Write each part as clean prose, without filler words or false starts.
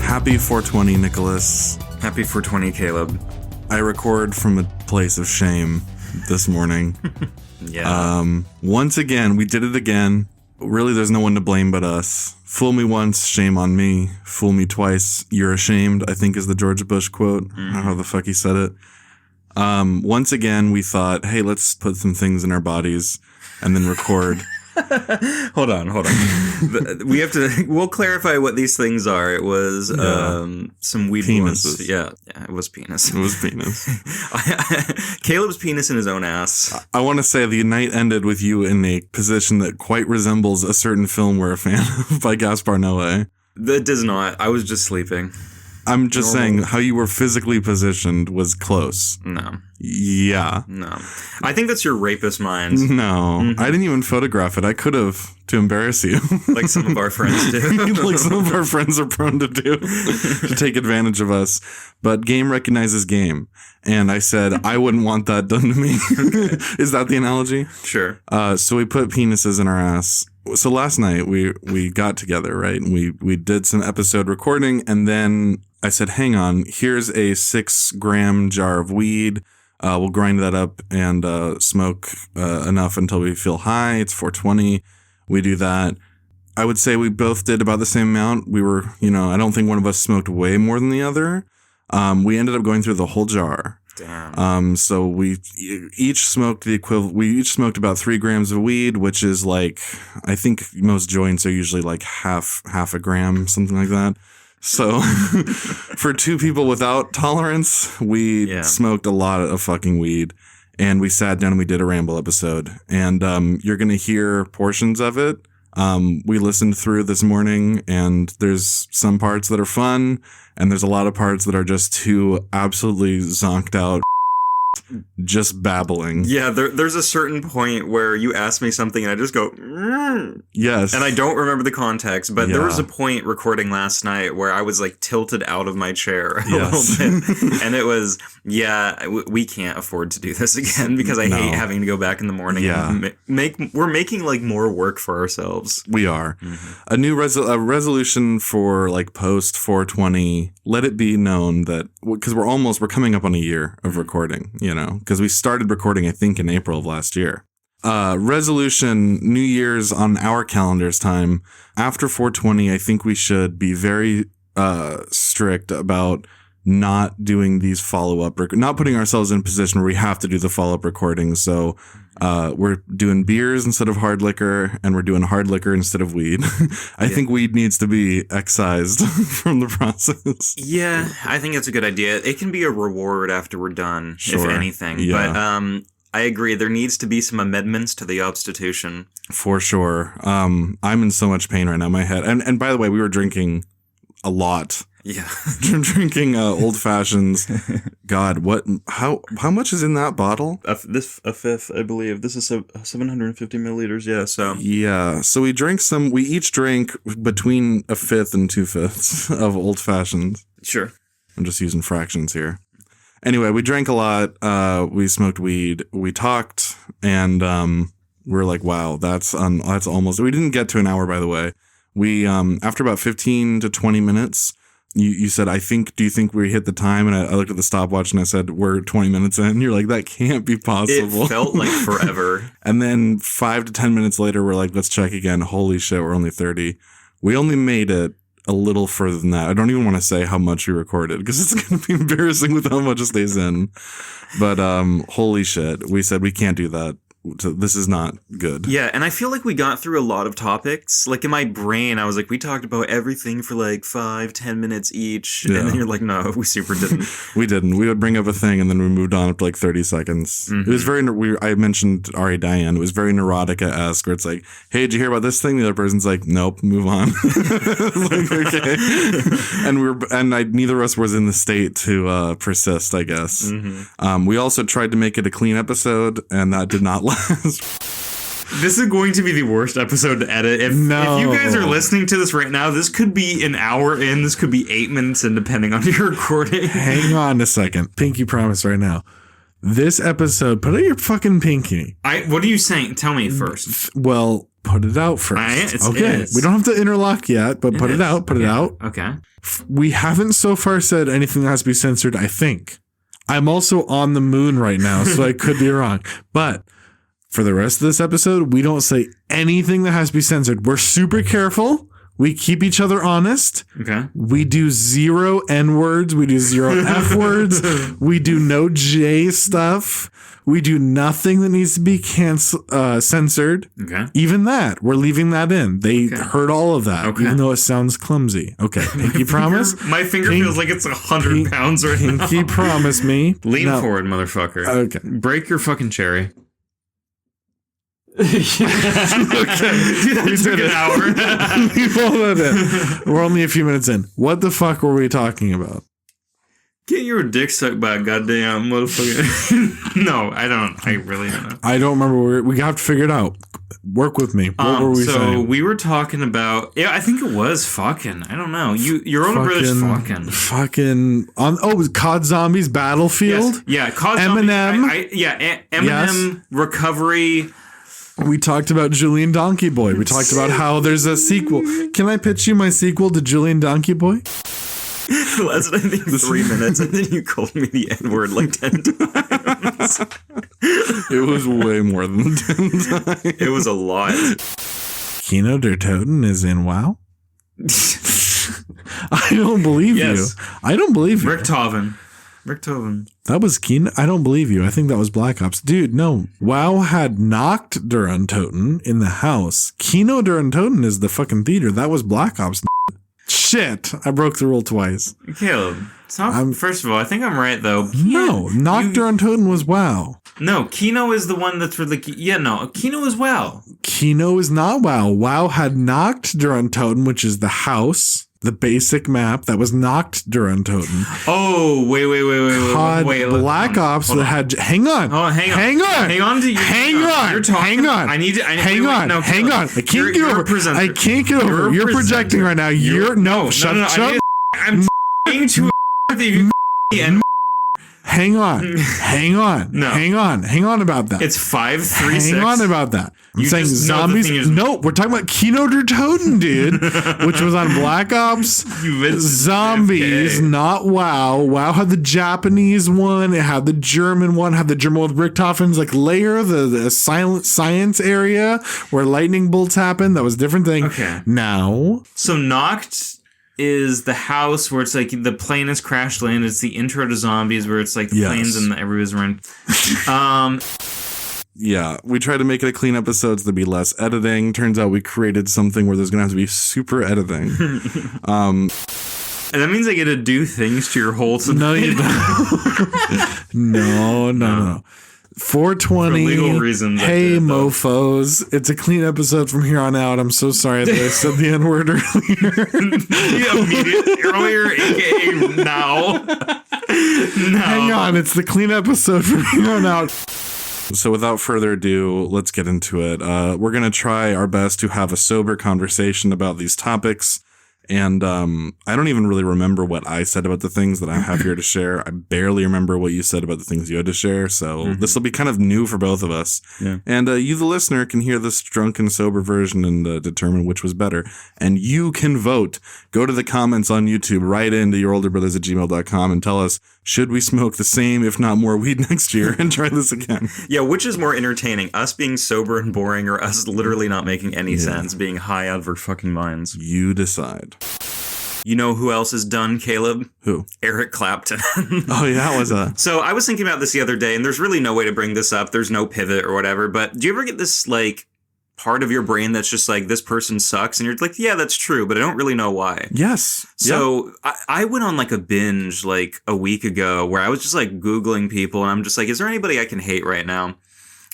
Happy 420, Nicholas. Happy 420, Caleb. I record from a place of shame this morning. Yeah. Once again, we did it again. Really, there's no one to blame but us. Fool me once, shame on me. Fool me twice, you're ashamed, I think is the George Bush quote. I don't know how the fuck he said it. Once again, we thought, hey, let's put some things in our bodies and then record. Hold on. We'll clarify what these things are. It was some weed penises. blunts. Yeah, it was penis. It was penis. Caleb's penis in his own ass. I want to say the night ended with you in a position that quite resembles a certain film we're a fan of by Gaspar Noé. That does not. I was just sleeping. I'm just saying how you were physically positioned was close. No. Yeah. No. I think that's your rapist mind. No. Mm-hmm. I didn't even photograph it. I could have to embarrass you. Like some of our friends do. Like some of our friends are prone to do. To take advantage of us. But game recognizes game. And I said, I wouldn't want that done to me. Is that the analogy? Sure. So we put penises in our ass. So last night we got together, right? And we did some episode recording, and then I said, hang on, here's a 6-gram jar of weed. We'll grind that up and smoke enough until we feel high. It's 420. We do that. I would say we both did about the same amount. We were, I don't think one of us smoked way more than the other. We ended up going through the whole jar. Damn. So we each smoked the equivalent. We each smoked about 3 grams of weed, which is like, I think most joints are usually like half a gram, something like that. So for 2 people without tolerance, we smoked a lot of fucking weed, and we sat down and we did a ramble episode, and you're going to hear portions of it. We listened through this morning, and there's some parts that are fun, and there's a lot of parts that are just too absolutely zonked out, just babbling. Yeah, there's a certain point where you ask me something and I just go, yes. And I don't remember the context, but there was a point recording last night where I was like tilted out of my chair a little bit. And it was, we can't afford to do this again because I hate having to go back in the morning. And we're making like more work for ourselves. We are. Mm-hmm. A new resolution for like post 420. Let it be known that, because we're coming up on a year of recording, because we started recording, I think, in April of last year. Resolution, New Year's on our calendar's time. After 420, I think we should be very strict about not doing these follow-up, not putting ourselves in a position where we have to do the follow-up recordings. So we're doing beers instead of hard liquor, and we're doing hard liquor instead of weed. I think weed needs to be excised from the process. Yeah, I think it's a good idea. It can be a reward after we're done, if anything. Yeah. But I agree. There needs to be some amendments to the substitution. For sure. I'm in so much pain right now in my head. And by the way, we were drinking a lot. Yeah. Drinking old fashions. God, how much is in that bottle? A fifth, I believe. This is 750 milliliters. Yeah. So. Yeah. So we each drank between a fifth and 2/5 of old fashions. Sure. I'm just using fractions here. Anyway, we drank a lot. We smoked weed. We talked, and we were like, wow, that's almost. We didn't get to an hour, by the way. We after about 15 to 20 minutes. You said, do you think we hit the time? And I looked at the stopwatch and I said, we're 20 minutes in. You're like, that can't be possible. It felt like forever. And then 5 to 10 minutes later, we're like, let's check again. Holy shit, we're only 30. We only made it a little further than that. I don't even want to say how much we recorded because it's going to be embarrassing with how much it stays in. But holy shit, we said we can't do that. this is not good. Yeah, and I feel like we got through a lot of topics. Like in my brain, I was like, we talked about everything for like 5-10 minutes each. Yeah. And then you're like, no, we super didn't. We didn't. We would bring up a thing and then we moved on to like 30 seconds. Mm-hmm. It was very, I mentioned Ari Diane. It was very Neurotica-esque where it's like, hey, did you hear about this thing? The other person's like, nope, move on. Like, okay. And neither of us was in the state to persist, I guess. Mm-hmm. We also tried to make it a clean episode and that did not last. This is going to be the worst episode to edit. If you guys are listening to this right now, this could be an hour in. This could be 8 minutes in, depending on your recording. Hang on a second. Pinky promise right now. This episode, put out your fucking pinky. What are you saying? Tell me first. Well, put it out first. Okay. We don't have to interlock yet, but put it out. Put it out. Okay. We haven't so far said anything that has to be censored, I think. I'm also on the moon right now, so I could be wrong. But for the rest of this episode, we don't say anything that has to be censored. We're super careful. We keep each other honest. Okay. We do 0 N-words. We do 0 F-words. We do no J stuff. We do nothing that needs to be censored. Okay. Even that. We're leaving that in. They heard all of that, even though it sounds clumsy. Okay. Pinky promise? My finger feels like it's 100 pounds right now. Pinky promise me. Lean forward, motherfucker. Okay. Break your fucking cherry. Okay. We took an hour. Leave all that in. We're only a few minutes in. What the fuck were we talking about? Get your dick sucked by a goddamn motherfucker. No, I don't. I really don't know. I don't remember. We have to figure it out. Work with me. What were we saying? So we were talking about. Yeah, I think it was fucking. I don't know. Your older brother's fucking. Fucking. It was COD Zombies Battlefield. Yes. Yeah, COD Eminem. Zombies. Eminem. Yes. Recovery. We talked about Julian Donkey Boy. We talked about how there's a sequel. Can I pitch you my sequel to Julian Donkey Boy? It lasted, I think, 3 minutes, and then you called me the N-word like 10 times. It was way more than 10 times. It was a lot. Kino der Toten is in WoW? I don't believe you. I don't believe you. Richthofen. That was Kino. I don't believe you. I think that was Black Ops. Dude, no. WoW had knocked der Untoten in the house. Kino der Untoten is the fucking theater. That was Black Ops. Shit, I broke the rule twice. Caleb, first of all, I think I'm right, though. No, Knock der Untoten was WoW. No, Kino is the one that's really... Yeah, no, Kino is WoW. Kino is not WoW. WoW had Knocked der Untoten, which is the house, the basic map that was Knocked der Untoten. Oh, wait. Black Ops that had... Hang on. Oh, hang on. Hang on. You're talking. Hang on. Hang on. I can't get over. I can't get over. You're projecting right now. Shut up. I'm saying to and Hang on. No. Hang on about that. It's 5-3-6. Hang on about that. I'm saying zombies. No, we're talking about Kino der Toten, dude, which was on Black Ops. Zombies, not WoW. WoW had the Japanese one. It had the German one. Had the German with Richthofen's like layer, the silent science area where lightning bolts happen. That was a different thing. Okay. Now. So Knocked is the house where it's like the plane has crash landed. It's the intro to Zombies where it's like the planes and everybody's running. Yeah, we tried to make it a clean episode so there'd be less editing. Turns out we created something where there's going to have to be super editing. And that means I get to do things to your whole... No, you don't. No. 420. For legal reasons. Hey, mofos. It's a clean episode from here on out. I'm so sorry that I said the N-word earlier, aka now. No. Hang on. It's the clean episode from here on out. So without further ado, let's get into it. We're going to try our best to have a sober conversation about these topics. And I don't even really remember what I said about the things that I have here to share. I barely remember what you said about the things you had to share. So this will be kind of new for both of us. Yeah. And you, the listener, can hear this drunk and sober version and determine which was better. And you can vote. Go to the comments on YouTube, write into yourolderbrothers@gmail.com and tell us, should we smoke the same, if not more, weed next year and try this again? Yeah, which is more entertaining, us being sober and boring or us literally not making any sense, being high out of our fucking minds? You decide. You know who else is done, Caleb? Who? Eric Clapton. Oh, yeah, how was that? So I was thinking about this the other day, and there's really no way to bring this up. There's no pivot or whatever, but do you ever get this, like, part of your brain that's just like, this person sucks, and you're like, yeah, that's true, but I don't really know why. Yes. So I went on like a binge like a week ago where I was just like Googling people, and I'm just like, is there anybody I can hate right now?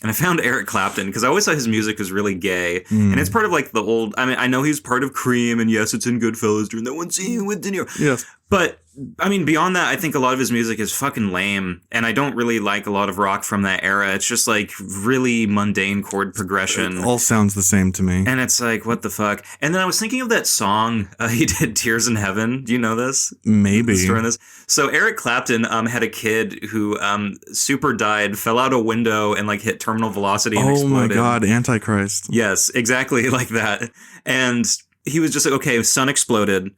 And I found Eric Clapton because I always thought his music was really gay. And it's part of like the old, I mean, I know he's part of Cream, and yes, it's in Goodfellas during that one scene with De Niro. Yes. But I mean, beyond that, I think a lot of his music is fucking lame. And I don't really like a lot of rock from that era. It's just like really mundane chord progression. It all sounds the same to me. And it's like, what the fuck? And then I was thinking of that song he did, Tears in Heaven. Do you know this? Maybe. The story on this? So Eric Clapton had a kid who super died, fell out a window, and like hit terminal velocity and exploded. Oh my God, Antichrist. Yes, exactly like that. And he was just like, okay, sun exploded.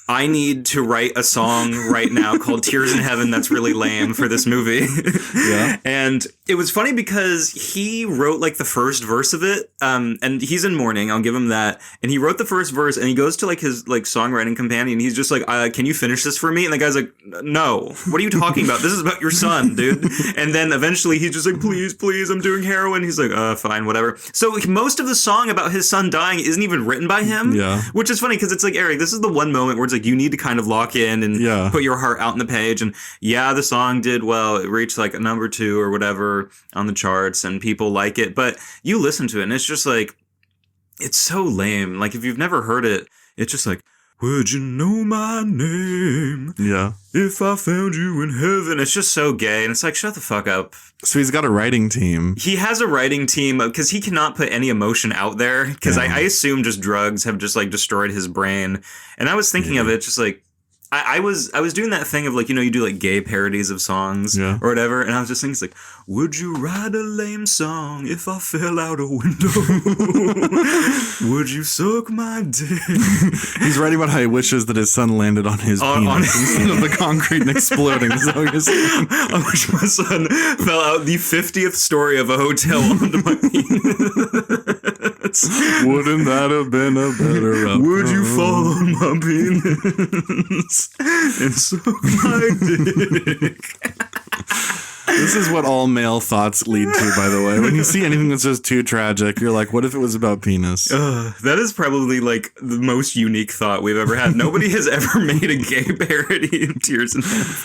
I need to write a song right now called Tears in Heaven that's really lame for this movie. Yeah. And it was funny because he wrote like the first verse of it. And he's in mourning, I'll give him that. And he wrote the first verse, and he goes to like his like songwriting companion. He's just like, can you finish this for me? And the guy's like, no, what are you talking about? This is about your son, dude. And then eventually he's just like, please, I'm doing heroin. He's like, fine, whatever. So like, most of the song about his son dying isn't even written by him. Yeah. Which is funny because it's like, Eric, this is the one moment where it's like, you need to kind of lock in and put your heart out on the page. And yeah, the song did well. It reached like a number 2 or whatever on the charts, and people like it. But you listen to it, and it's just like, it's so lame. Like, if you've never heard it, it's just like, would you know my name? Yeah. If I found you in heaven. It's just so gay. And it's like, shut the fuck up. So he's got a writing team. He has a writing team because he cannot put any emotion out there. Because I assume just drugs have just like destroyed his brain. And I was thinking of it just like, I was doing that thing of like, you know, you do like gay parodies of songs or whatever. And I was just thinking, it's like, would you write a lame song if I fell out a window? Would you suck my dick? He's writing about how he wishes that his son landed on his penis instead of the concrete and exploding. So I wish my son fell out the 50th story of a hotel onto my penis. Wouldn't that have been a better outcome? Would you fall on my penis and suck my dick? This is what all male thoughts lead to, by the way. When you see anything that's just too tragic, you're like, what if it was about penis? That is probably like the most unique thought we've ever had. Nobody has ever made a gay parody of Tears in Heaven.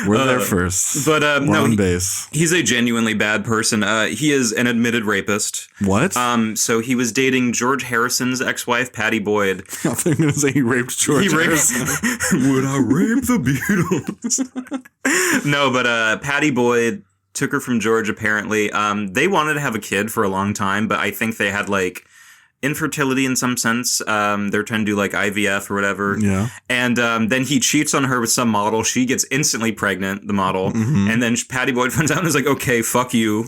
We're there first. But we're on base. He's a genuinely bad person. He is an admitted rapist. What? So he was dating George Harrison's ex-wife, Patty Boyd. I thought you were going to say he raped George Harrison. Would I rape the Beatles? No, but Patty Boyd took her from George, apparently. They wanted to have a kid for a long time, but I think they had like infertility in some sense. They're trying to do like IVF or whatever. Yeah. And then he cheats on her with some model. She gets instantly pregnant, the model. Mm-hmm. And then Patty Boyd finds out and is like, okay, fuck you.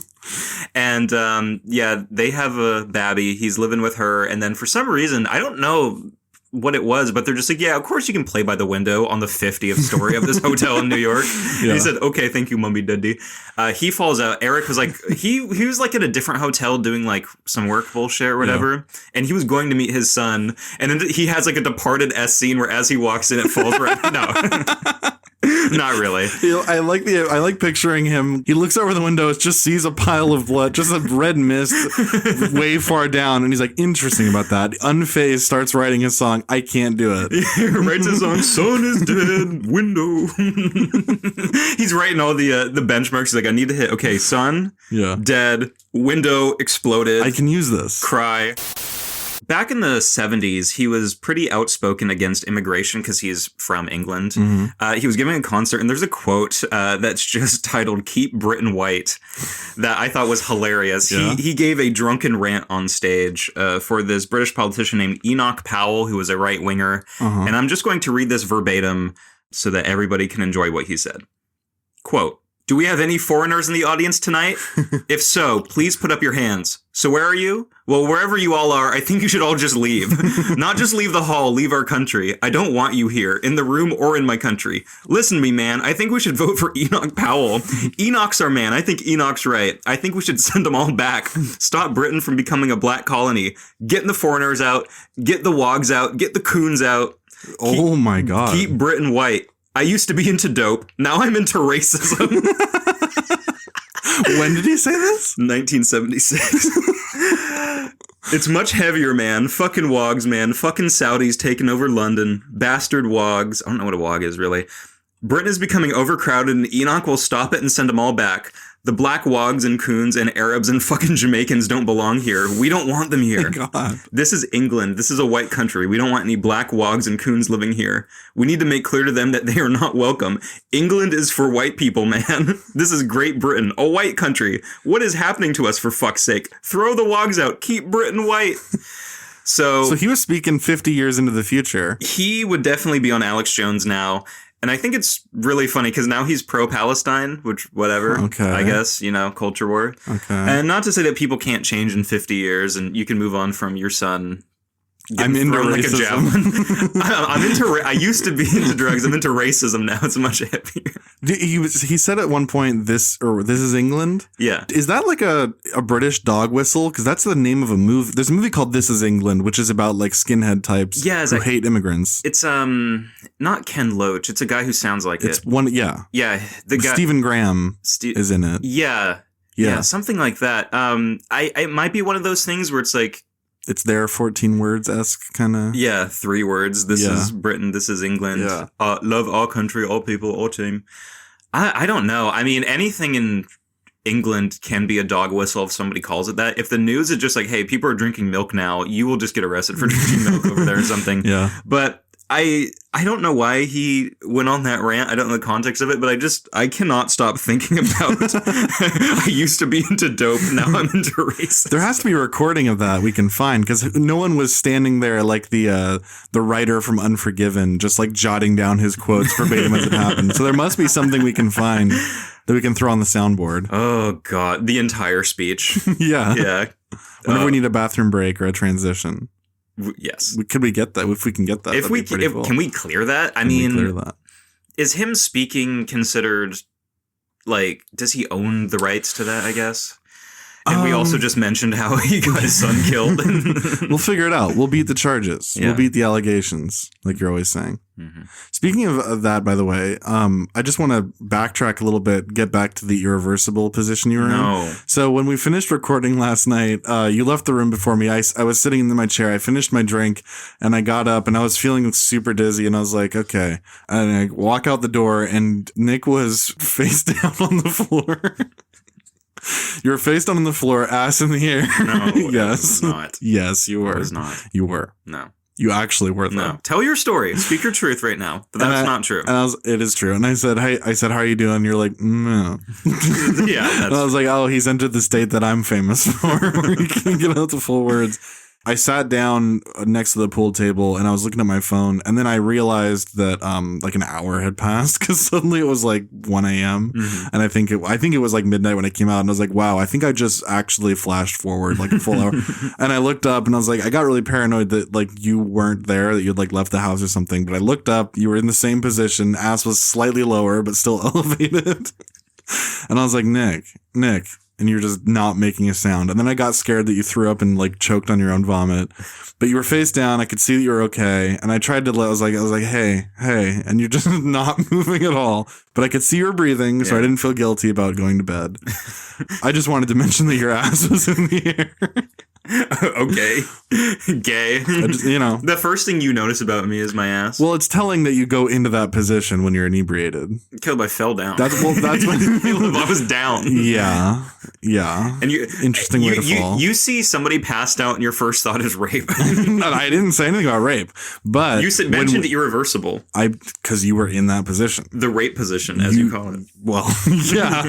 And they have a babby. He's living with her. And then for some reason, I don't know what it was, but they're just like, yeah, of course you can play by the window on the 50th story of this hotel in New York. Yeah. He said, okay, thank you, Mummy Daddy. He falls out. Eric was like, he was like at a different hotel doing like some work bullshit or whatever. Yeah. And he was going to meet his son. And then he has like a Departed S scene where as he walks in, it falls right. No. Not really. I like picturing him. He looks over the window, just sees a pile of blood, just a red mist way far down, and he's like, interesting about that. Unfazed, starts writing his song, I Can't Do It. He writes his song, Sun is dead, window. He's writing all the benchmarks. He's like, I need to hit, okay, sun, dead, window, exploded. I can use this. Cry. Back in the 70s, he was pretty outspoken against immigration because he's from England. Mm-hmm. He was giving a concert, and there's a quote that's just titled, Keep Britain White, that I thought was hilarious. Yeah. He gave a drunken rant on stage for this British politician named Enoch Powell, who was a right-winger. Uh-huh. And I'm just going to read this verbatim so that everybody can enjoy what he said. Quote, do we have any foreigners in the audience tonight? If so, please put up your hands. So where are you? Well, wherever you all are, I think you should all just leave. Not just leave the hall, leave our country. I don't want you here, in the room or in my country. Listen to me, man. I think we should vote for Enoch Powell. Enoch's our man. I think Enoch's right. I think we should send them all back. Stop Britain from becoming a black colony. Get the foreigners out. Get the wogs out. Get the coons out. Oh my God. Keep Britain white. I used to be into dope. Now I'm into racism. When did he say this? 1976. It's much heavier, man. Fucking wogs, man. Fucking Saudis taking over London. Bastard wogs. I don't know what a wog is, really. Britain is becoming overcrowded and Enoch will stop it and send them all back. The black wogs and coons and Arabs and fucking Jamaicans don't belong here. We don't want them here. God. This is England. This is a white country. We don't want any black wogs and coons living here. We need to make clear to them that they are not welcome. England is for white people, man. This is Great Britain, a white country. What is happening to us, for fuck's sake? Throw the wogs out. Keep Britain white. So he was speaking 50 years into the future. He would definitely be on Alex Jones now. And I think it's really funny because now he's pro-Palestine, which, whatever, okay. I guess, culture war. Okay. And not to say that people can't change in 50 years and you can move on from your son I'm into racism. Like a javelin. I used to be into drugs. I'm into racism now. It's much happier. He said at one point, this is England. Yeah. Is that like a British dog whistle? Because that's the name of a movie. There's a movie called This Is England, which is about like skinhead types who hate immigrants. It's not Ken Loach. It's a guy who sounds like it's one. Yeah. Yeah. The guy Stephen Graham is in it. Yeah. Yeah. Something like that. It might be one of those things where it's like, it's their 14 words-esque kind of. Yeah, 3 words. This is Britain. This is England. Yeah. Love all country, all people, all team. I don't know. I mean, anything in England can be a dog whistle if somebody calls it that. If the news is just like, hey, people are drinking milk now, you will just get arrested for drinking milk over there or something. Yeah. But I don't know why he went on that rant. I don't know the context of it, but I cannot stop thinking about I used to be into dope. Now I'm into racism. There has to be a recording of that we can find because no one was standing there like the writer from Unforgiven, just like jotting down his quotes verbatim as it happened. So there must be something we can find that we can throw on the soundboard. Oh, God. The entire speech. Yeah. Yeah. Whenever we need a bathroom break or a transition. Yes. Could we get that? If we can get that, cool. Can we clear that? Is him speaking considered like, does he own the rights to that, I guess? And we also just mentioned how he got his son killed. We'll figure it out. We'll beat the charges. Yeah. We'll beat the allegations, like you're always saying. Mm-hmm. Speaking of that, by the way, I just want to backtrack a little bit, get back to the irreversible position you were in. So when we finished recording last night, you left the room before me. I was sitting in my chair. I finished my drink and I got up and I was feeling super dizzy and I was like, okay. And I walk out the door and Nick was face down on the floor. You were face down on the floor, ass in the air. No, yes. I was not. Yes, you were. I was not. You were. No. You actually were, though. No. Tell your story. Speak your truth right now. But that's not true. And it is true. And I said, hey, how are you doing? And you're like, no. Yeah. And I was like, oh, he's entered the state that I'm famous for, where you can't get out the full words. I sat down next to the pool table and I was looking at my phone and then I realized that like an hour had passed because suddenly it was like 1 a.m. Mm-hmm. And I think it was like midnight when I came out and I was like, wow, I think I just actually flashed forward like a full hour. And I looked up and I was like, I got really paranoid that like you weren't there, that you'd like left the house or something. But I looked up, you were in the same position, ass was slightly lower but still elevated. And I was like, Nick. And you're just not making a sound. And then I got scared that you threw up and like choked on your own vomit. But you were face down. I could see that you were okay. And I tried to I was like, hey. And you're just not moving at all. But I could see you were breathing, so I didn't feel guilty about going to bed. I just wanted to mention that your ass was in the air. Okay. Gay. The first thing you notice about me is my ass. Well, it's telling that you go into that position when you're inebriated. Caleb, I fell down. That's when I was down. Yeah. And interesting way to fall. You see somebody passed out and your first thought is rape. No, I didn't say anything about rape, but you mentioned irreversible. Because you were in that position. The rape position, as you call it. Well, yeah.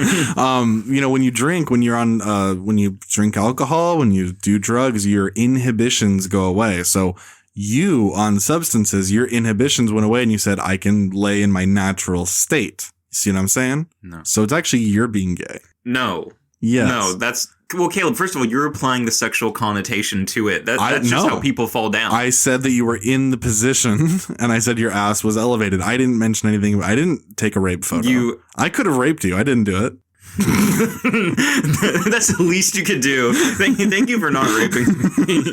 When you drink, when you drink alcohol, when you do drugs, your inhibitions go away. So you, on substances, your inhibitions went away and you said, I can lay in my natural state. See what I'm saying? No. So it's actually you're being gay. No. Yes. No, that's... Well, Caleb, first of all, you're applying the sexual connotation to it. That's just how people fall down. I said that you were in the position, and I said your ass was elevated. I didn't mention anything. I didn't take a rape photo. I could have raped you. I didn't do it. That's the least you could do. Thank you for not raping me.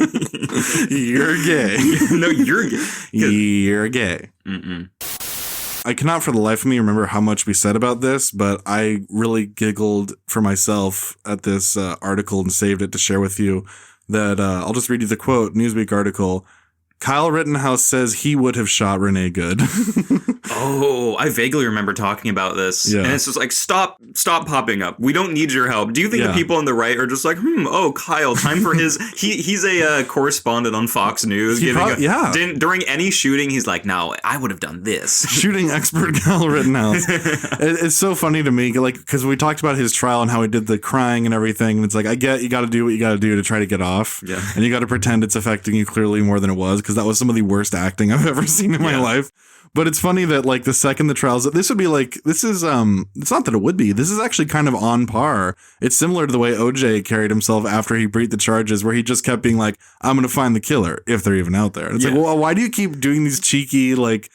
You're gay. No, you're gay. You're gay. Mm-mm. I cannot for the life of me remember how much we said about this, but I really giggled for myself at this article and saved it to share with you. That I'll just read you the quote, Newsweek article. Kyle Rittenhouse says he would have shot Renee Good. Oh, I vaguely remember talking about this. Yeah. And it's just like, stop popping up. We don't need your help. Do you think the people on the right are just like, Kyle, time for his... he's a correspondent on Fox News. During any shooting, he's like, no, I would have done this. Shooting expert Kyle Rittenhouse. It's so funny to me, like, because we talked about his trial and how he did the crying and everything. And it's like, I get you got to do what you got to do to try to get off. Yeah. And you got to pretend it's affecting you clearly more than it was, because that was some of the worst acting I've ever seen in my life. But it's funny that, like, the second the trials, this would be like, this is, it's not that it would be. This is actually kind of on par. It's similar to the way OJ carried himself after he breached the charges, where he just kept being like, I'm going to find the killer, if they're even out there. And it's like, well, why do you keep doing these cheeky, like,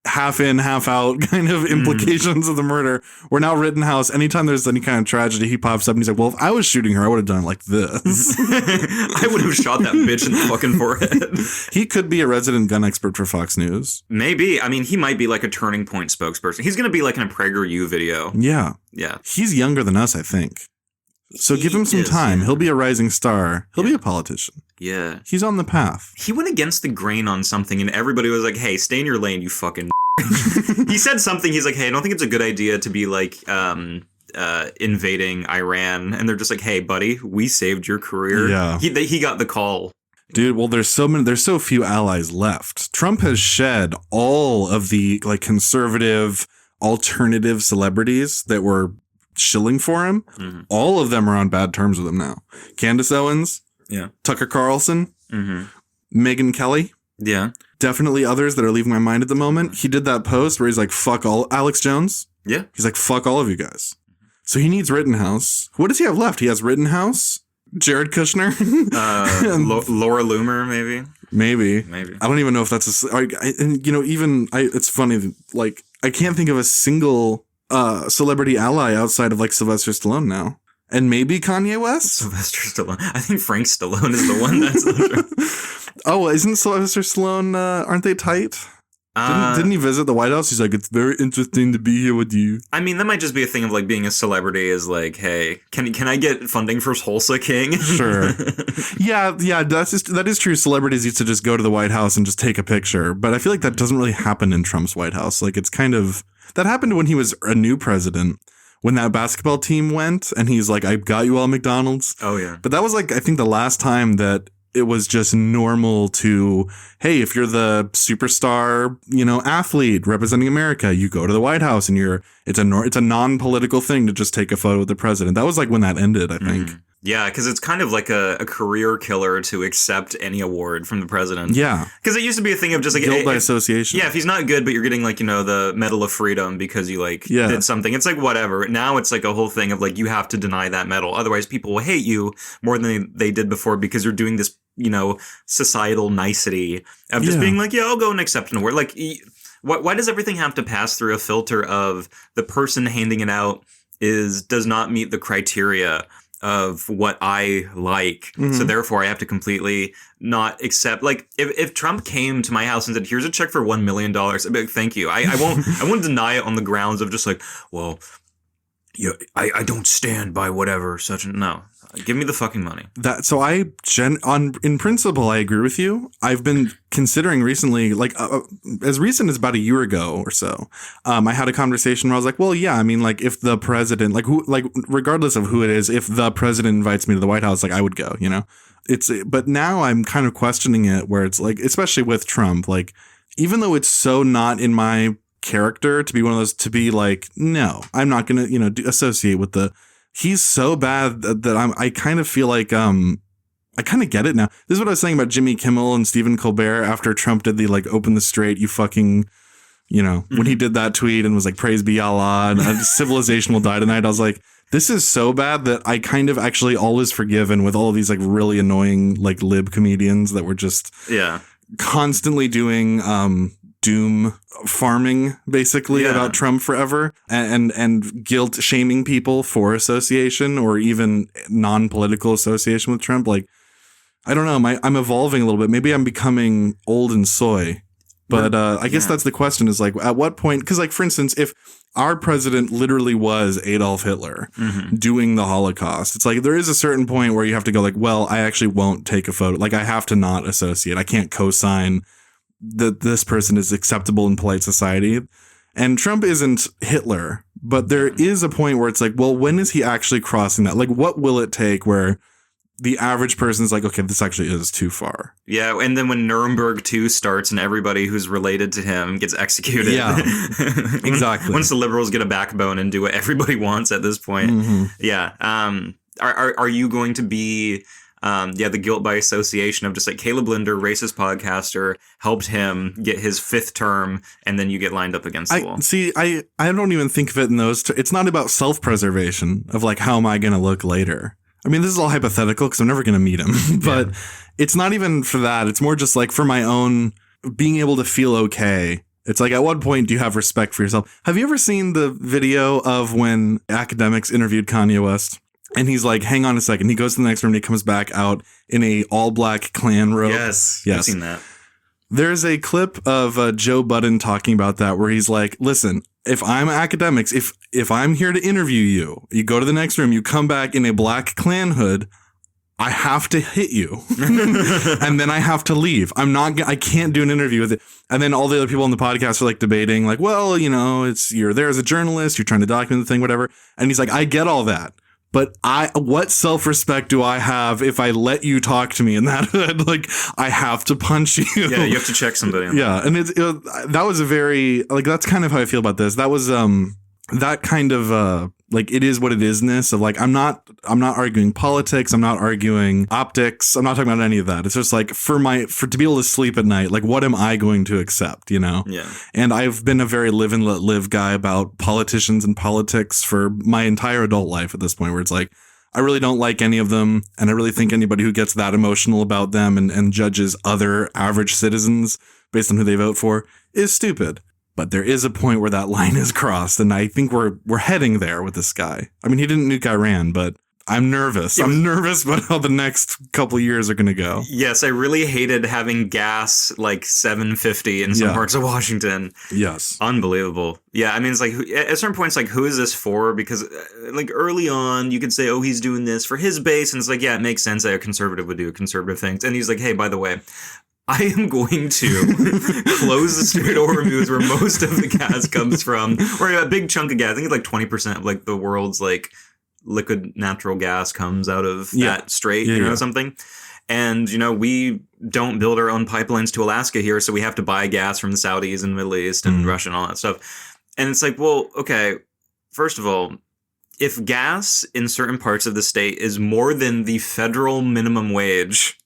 half in, half out kind of implications of the murder? Where now Rittenhouse, anytime there's any kind of tragedy, he pops up and he's like, well, if I was shooting her, I would have done it like this. I would have shot that bitch in the fucking forehead. He could be a resident gun expert for Fox News. Maybe. I mean, he might be like a Turning Point spokesperson. He's going to be like in a PragerU video. Yeah. Yeah. He's younger than us, I think. So give him some time. He'll be a rising star. He'll be a politician. Yeah. He's on the path. He went against the grain on something and everybody was like, hey, stay in your lane, you fucking He said something. He's like, hey, I don't think it's a good idea to be like invading Iran. And they're just like, hey, buddy, we saved your career. Yeah. He got the call. Dude, well, there's so few allies left. Trump has shed all of the like conservative alternative celebrities that were shilling for him. Mm-hmm. All of them are on bad terms with him now. Candace Owens. Yeah. Tucker Carlson. Mm-hmm. Megyn Kelly. Yeah. Definitely others that are leaving my mind at the moment. He did that post where he's like, fuck all Alex Jones. Yeah. He's like, fuck all of you guys. So he needs Rittenhouse. What does he have left? He has Rittenhouse, Jared Kushner, Laura Loomer, maybe. I don't even know if that's it's funny. Like, I can't think of a single celebrity ally outside of like Sylvester Stallone now. And maybe Kanye West? Sylvester Stallone. I think Frank Stallone is the one that's... Oh, isn't Sylvester Stallone, aren't they tight? Didn't he visit the White House? He's like, it's very interesting to be here with you. I mean, that might just be a thing of like being a celebrity is like, hey, can I get funding for Tulsa King? Sure. Yeah, that is true. Celebrities used to just go to the White House and just take a picture. But I feel like that doesn't really happen in Trump's White House. Like, it's kind of... That happened when he was a new president. When that basketball team went and he's like, I got you all at McDonald's. Oh, yeah. But that was like, I think the last time that it was just normal to, hey, if you're the superstar, athlete representing America, you go to the White House and it's a non-political thing to just take a photo with the president. That was like when that ended, I think. Mm. Yeah, because it's kind of like a career killer to accept any award from the president. Yeah. Because it used to be a thing of just like... Guilt by association. Yeah, if he's not good, but you're getting like, the Medal of Freedom because you did something. It's like whatever. Now it's like a whole thing of like you have to deny that medal. Otherwise people will hate you more than they did before because you're doing this, societal nicety of just being like, yeah, I'll go and accept an award. Like, why does everything have to pass through a filter of the person handing it out does not meet the criteria of what I like. Mm-hmm. So therefore I have to completely not accept, like if Trump came to my house and said, here's a check for $1 million, I'd be like, thank you. I won't deny it on the grounds of just like, well, yeah, I don't stand by whatever no. Give me the fucking money. In principle, I agree with you. I've been considering recently, like as recent as about a year ago or so, I had a conversation where I was like, well, yeah, I mean, like if the president, regardless of who it is, if the president invites me to the White House, like I would go, but now I'm kind of questioning it where it's like, especially with Trump, like, even though it's so not in my character to be one of those, to be like, no, I'm not going to, associate with he's so bad that I kind of feel like, I kind of get it now. This is what I was saying about Jimmy Kimmel and Stephen Colbert after Trump did the like open the strait, you fucking, when he did that tweet and was like, praise be Allah and civilization will die tonight. I was like, this is so bad that I kind of actually always forgiven with all of these like really annoying like lib comedians that were just constantly doing doom farming basically about Trump forever and guilt shaming people for association or even non-political association with Trump. Like, I don't know. I'm evolving a little bit. Maybe I'm becoming old and soy. But I guess that's the question is like, at what point? Because like, for instance, if our president literally was Adolf Hitler doing the Holocaust, it's like there is a certain point where you have to go like, well, I actually won't take a photo. Like I have to not associate. I can't co-sign that this person is acceptable in polite society. And Trump isn't Hitler, but there is a point where it's like, well, when is he actually crossing that? Like, what will it take where the average person is like, okay, this actually is too far. Yeah, and then when Nuremberg 2 starts and everybody who's related to him gets executed. Yeah, exactly. Once the liberals get a backbone and do what everybody wants at this point. Yeah. Are you going to be, the guilt by association of just like Caleb Linder, racist podcaster, helped him get his 5th term, and then you get lined up against the wall? See, I don't even think of it in those it's not about self-preservation of like, how am I going to look later? I mean, this is all hypothetical because I'm never going to meet him, but it's not even for that. It's more just like for my own being able to feel okay. It's like, at what point do you have respect for yourself? Have you ever seen the video of when academics interviewed Kanye West? And he's like, hang on a second. He goes to the next room and he comes back out in a all black Klan robe. Yes. I've seen that. There's a clip of Joe Budden talking about that where he's like, listen, if I'm academics, if I'm here to interview you, you go to the next room, you come back in a black Klan hood, I have to hit you and then I have to leave. I can't do an interview with it. And then all the other people on the podcast are like debating like, well, you know, you're there as a journalist, you're trying to document the thing, whatever. And he's like, I get all that. But what self-respect do I have if I let you talk to me in that hood? Like, I have to punch you. Yeah, you have to check somebody. Yeah, and that was a very, like, that's kind of how I feel about this. That was that kind of like, it is what it isness of like, I'm not arguing politics, I'm not arguing optics, I'm not talking about any of that. It's just like to be able to sleep at night, like, what am I going to accept, you know? Yeah. And I've been a very live and let live guy about politicians and politics for my entire adult life at this point, where it's like, I really don't like any of them, and I really think anybody who gets that emotional about them and judges other average citizens based on who they vote for is stupid. But there is a point where that line is crossed, and I think we're heading there with this guy. I mean, he didn't nuke Iran, but I'm nervous. I'm nervous about how the next couple years are going to go. Yes, I really hated having gas like $7.50 in some parts of Washington. Yes. Unbelievable. Yeah, I mean, it's like, at certain points, like, who is this for? Because, like, early on, you could say, oh, he's doing this for his base, and it's like, yeah, it makes sense that a conservative would do conservative things. And he's like, hey, by the way, I am going to close the Strait of Hormuz where most of the gas comes from, or a big chunk of gas. I think it's like 20% of like the world's like liquid natural gas comes out of that strait, something. And, you know, we don't build our own pipelines to Alaska here, so we have to buy gas from the Saudis and the Middle East and Russia and all that stuff. And it's like, well, okay, first of all, if gas in certain parts of the state is more than the federal minimum wage,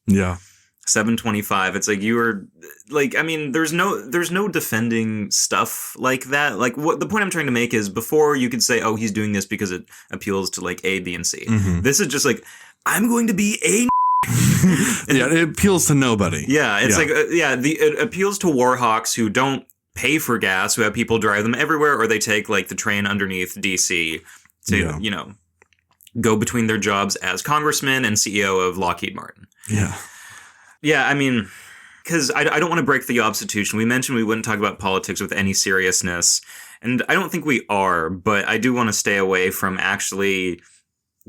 $7.25. It's like, you are like, I mean, there's no defending stuff like that. Like, what the point I'm trying to make is, before you could say, oh, he's doing this because it appeals to like A, B, and C. This is just like, I'm going to be a it appeals to nobody. Yeah, it's like it appeals to war hawks who don't pay for gas, who have people drive them everywhere, or they take like the train underneath DC to you know, go between their jobs as congressman and CEO of Lockheed Martin. Yeah, I mean, because I don't want to break the obstitution. We mentioned we wouldn't talk about politics with any seriousness, and I don't think we are, but I do want to stay away from actually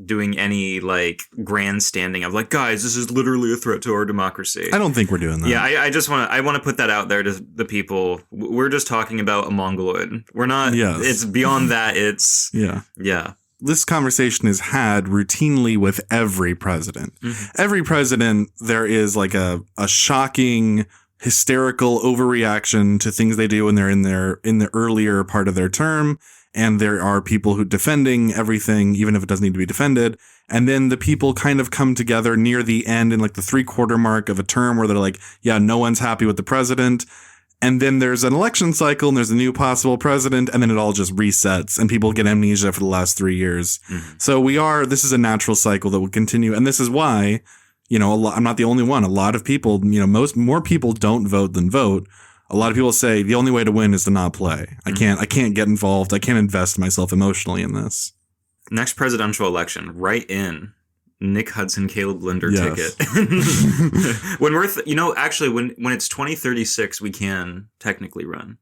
doing any like grandstanding of like, guys, this is literally a threat to our democracy. I don't think we're doing that. Yeah, I just want to put that out there to the people. We're just talking about a Mongoloid. We're not. It's beyond that. It's This conversation is had routinely with every president. Every president, there is like a shocking, hysterical overreaction to things they do when they're in the earlier part of their term. And there are people who defending everything, even if it doesn't need to be defended. And then the people kind of come together near the end in like the 3/4 mark of a term where they're like, yeah, no one's happy with the president. And then there's an election cycle and there's a new possible president, and then it all just resets and people get amnesia for the last 3 years. So this is a natural cycle that will continue. And this is why, you know, I'm not the only one. A lot of people, you know, more people don't vote than vote. A lot of people say the only way to win is to not play. I can't get involved. I can't invest myself emotionally in this. Next presidential election, write in Nick Hudson, Caleb Linder ticket. When we're, actually, when it's 2036, we can technically run.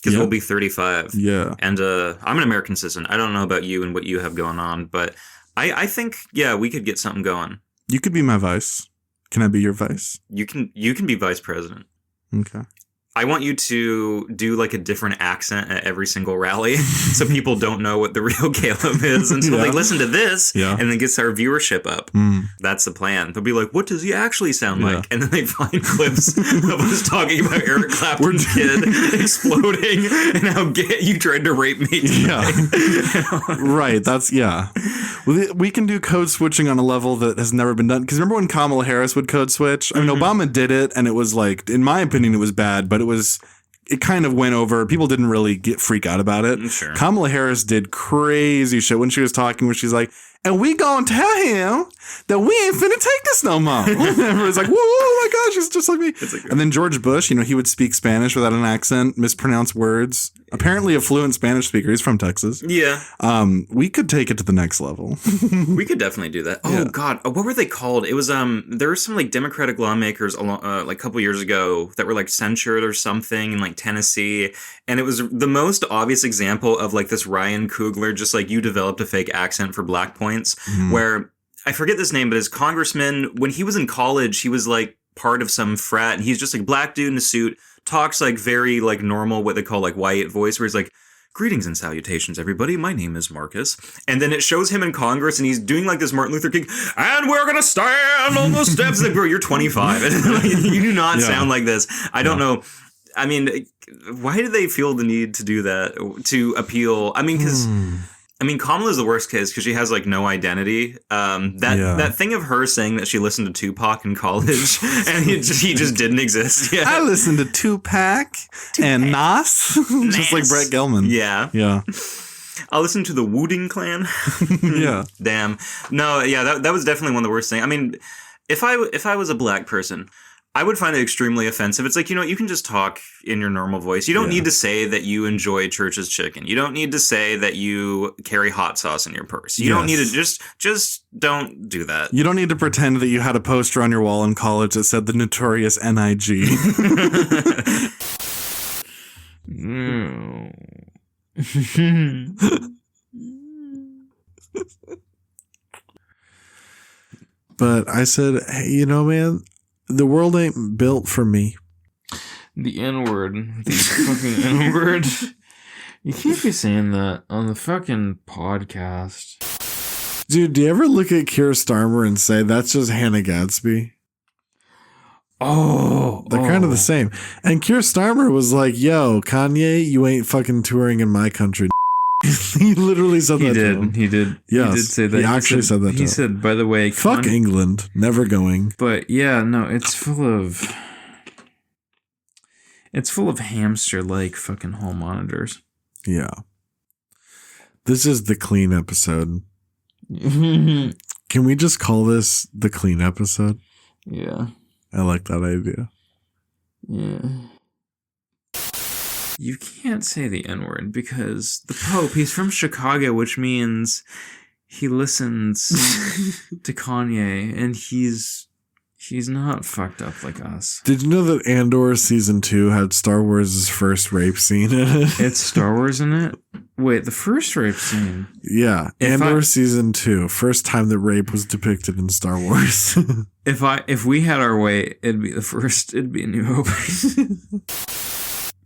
Because we'll be 35. Yeah. And I'm an American citizen. I don't know about you and what you have going on, but I think, we could get something going. You could be my vice. Can I be your vice? You can be vice president. Okay. I want you to do like a different accent at every single rally so people don't know what the real Caleb is until they listen to this and then gets our viewership up. That's the plan. They'll be like, what does he actually sound like? And then they find clips of us talking about Eric Clapton's kid exploding and how you tried to rape me today. Right. That's, we can do code switching on a level that has never been done. Because remember when Kamala Harris would code switch? I mean, Obama did it and it was like, in my opinion, it was bad, but it kind of went over. People didn't really freak out about it. Sure. Kamala Harris did crazy shit when she was talking, where she's like, and we gonna tell him that we ain't finna take this no more. Everyone's like, whoa, oh my gosh, it's just like me. And then George Bush, he would speak Spanish without an accent, mispronounce words. Apparently a fluent Spanish speaker. He's from Texas. Yeah. We could take it to the next level. We could definitely do that. Oh, God. What were they called? It was, there were some, like, Democratic lawmakers, like, a couple years ago that were, like, censured or something in, like, Tennessee. And it was the most obvious example of, like, this Ryan Coogler, just, like, you developed a fake accent for black points, where, I forget this name, but his congressman, when he was in college, he was, like, part of some frat, and he's just, like, black dude in a suit, talks like very like normal, what they call like white voice, where he's like, greetings and salutations, everybody. My name is Marcus. And then it shows him in Congress and he's doing like this Martin Luther King, and we're going to stand on the steps. Like, bro, you're 25. You do not sound like this. I don't know. I mean, why do they feel the need to do that, to appeal? I mean, because... Kamala's the worst case because she has like no identity. That thing of her saying that she listened to Tupac in college and he just didn't exist. Yeah. I listened to Tupac and Nas, just like Brett Gelman. Yeah. I'll listen to the Wu-Tang Clan. Yeah. Damn. No. Yeah. That was definitely one of the worst things. I mean, if I was a black person, I would find it extremely offensive. It's like, you can just talk in your normal voice. You don't need to say that you enjoy Church's chicken. You don't need to say that you carry hot sauce in your purse. You don't need to just don't do that. You don't need to pretend that you had a poster on your wall in college that said the notorious NIG. But I said, hey, man, the world ain't built for me. The N-word. The fucking N-word. You can't be saying that on the fucking podcast. Dude, do you ever look at Keir Starmer and say, that's just Hannah Gadsby? Oh. They're kind of the same. And Keir Starmer was like, yo, Kanye, you ain't fucking touring in my country. He literally said that to him. He did. Yes, he did say that. He actually said that to him. He said, by the way, fuck England, never going. But yeah, no, it's full of hamster-like fucking hall monitors. Yeah. This is the clean episode. Can we just call this the clean episode? Yeah. I like that idea. Yeah. You can't say the N-word because the Pope, he's from Chicago, which means he listens to Kanye, and he's not fucked up like us. Did you know that Andor Season 2 had Star Wars' first rape scene in it? It's Star Wars in it? Wait, the first rape scene? Yeah, Andor Season 2, first time that rape was depicted in Star Wars. If we had our way, it'd be A New Hope.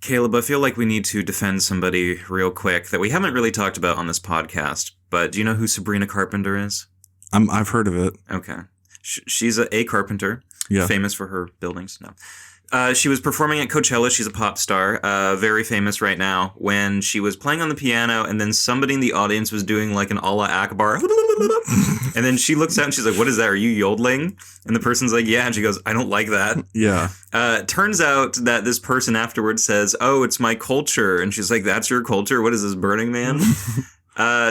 Caleb, I feel like we need to defend somebody real quick that we haven't really talked about on this podcast, but do you know who Sabrina Carpenter is? I've heard of it. Okay. She's a carpenter, famous for her buildings. No. She was performing at Coachella. She's a pop star, very famous right now, when she was playing on the piano, and then somebody in the audience was doing like an Allah Akbar. And then she looks out and she's like, what is that? Are you yodeling? And the person's like, yeah. And she goes, I don't like that. Yeah. Turns out that this person afterwards says, oh, it's my culture. And she's like, that's your culture? What is this, Burning Man?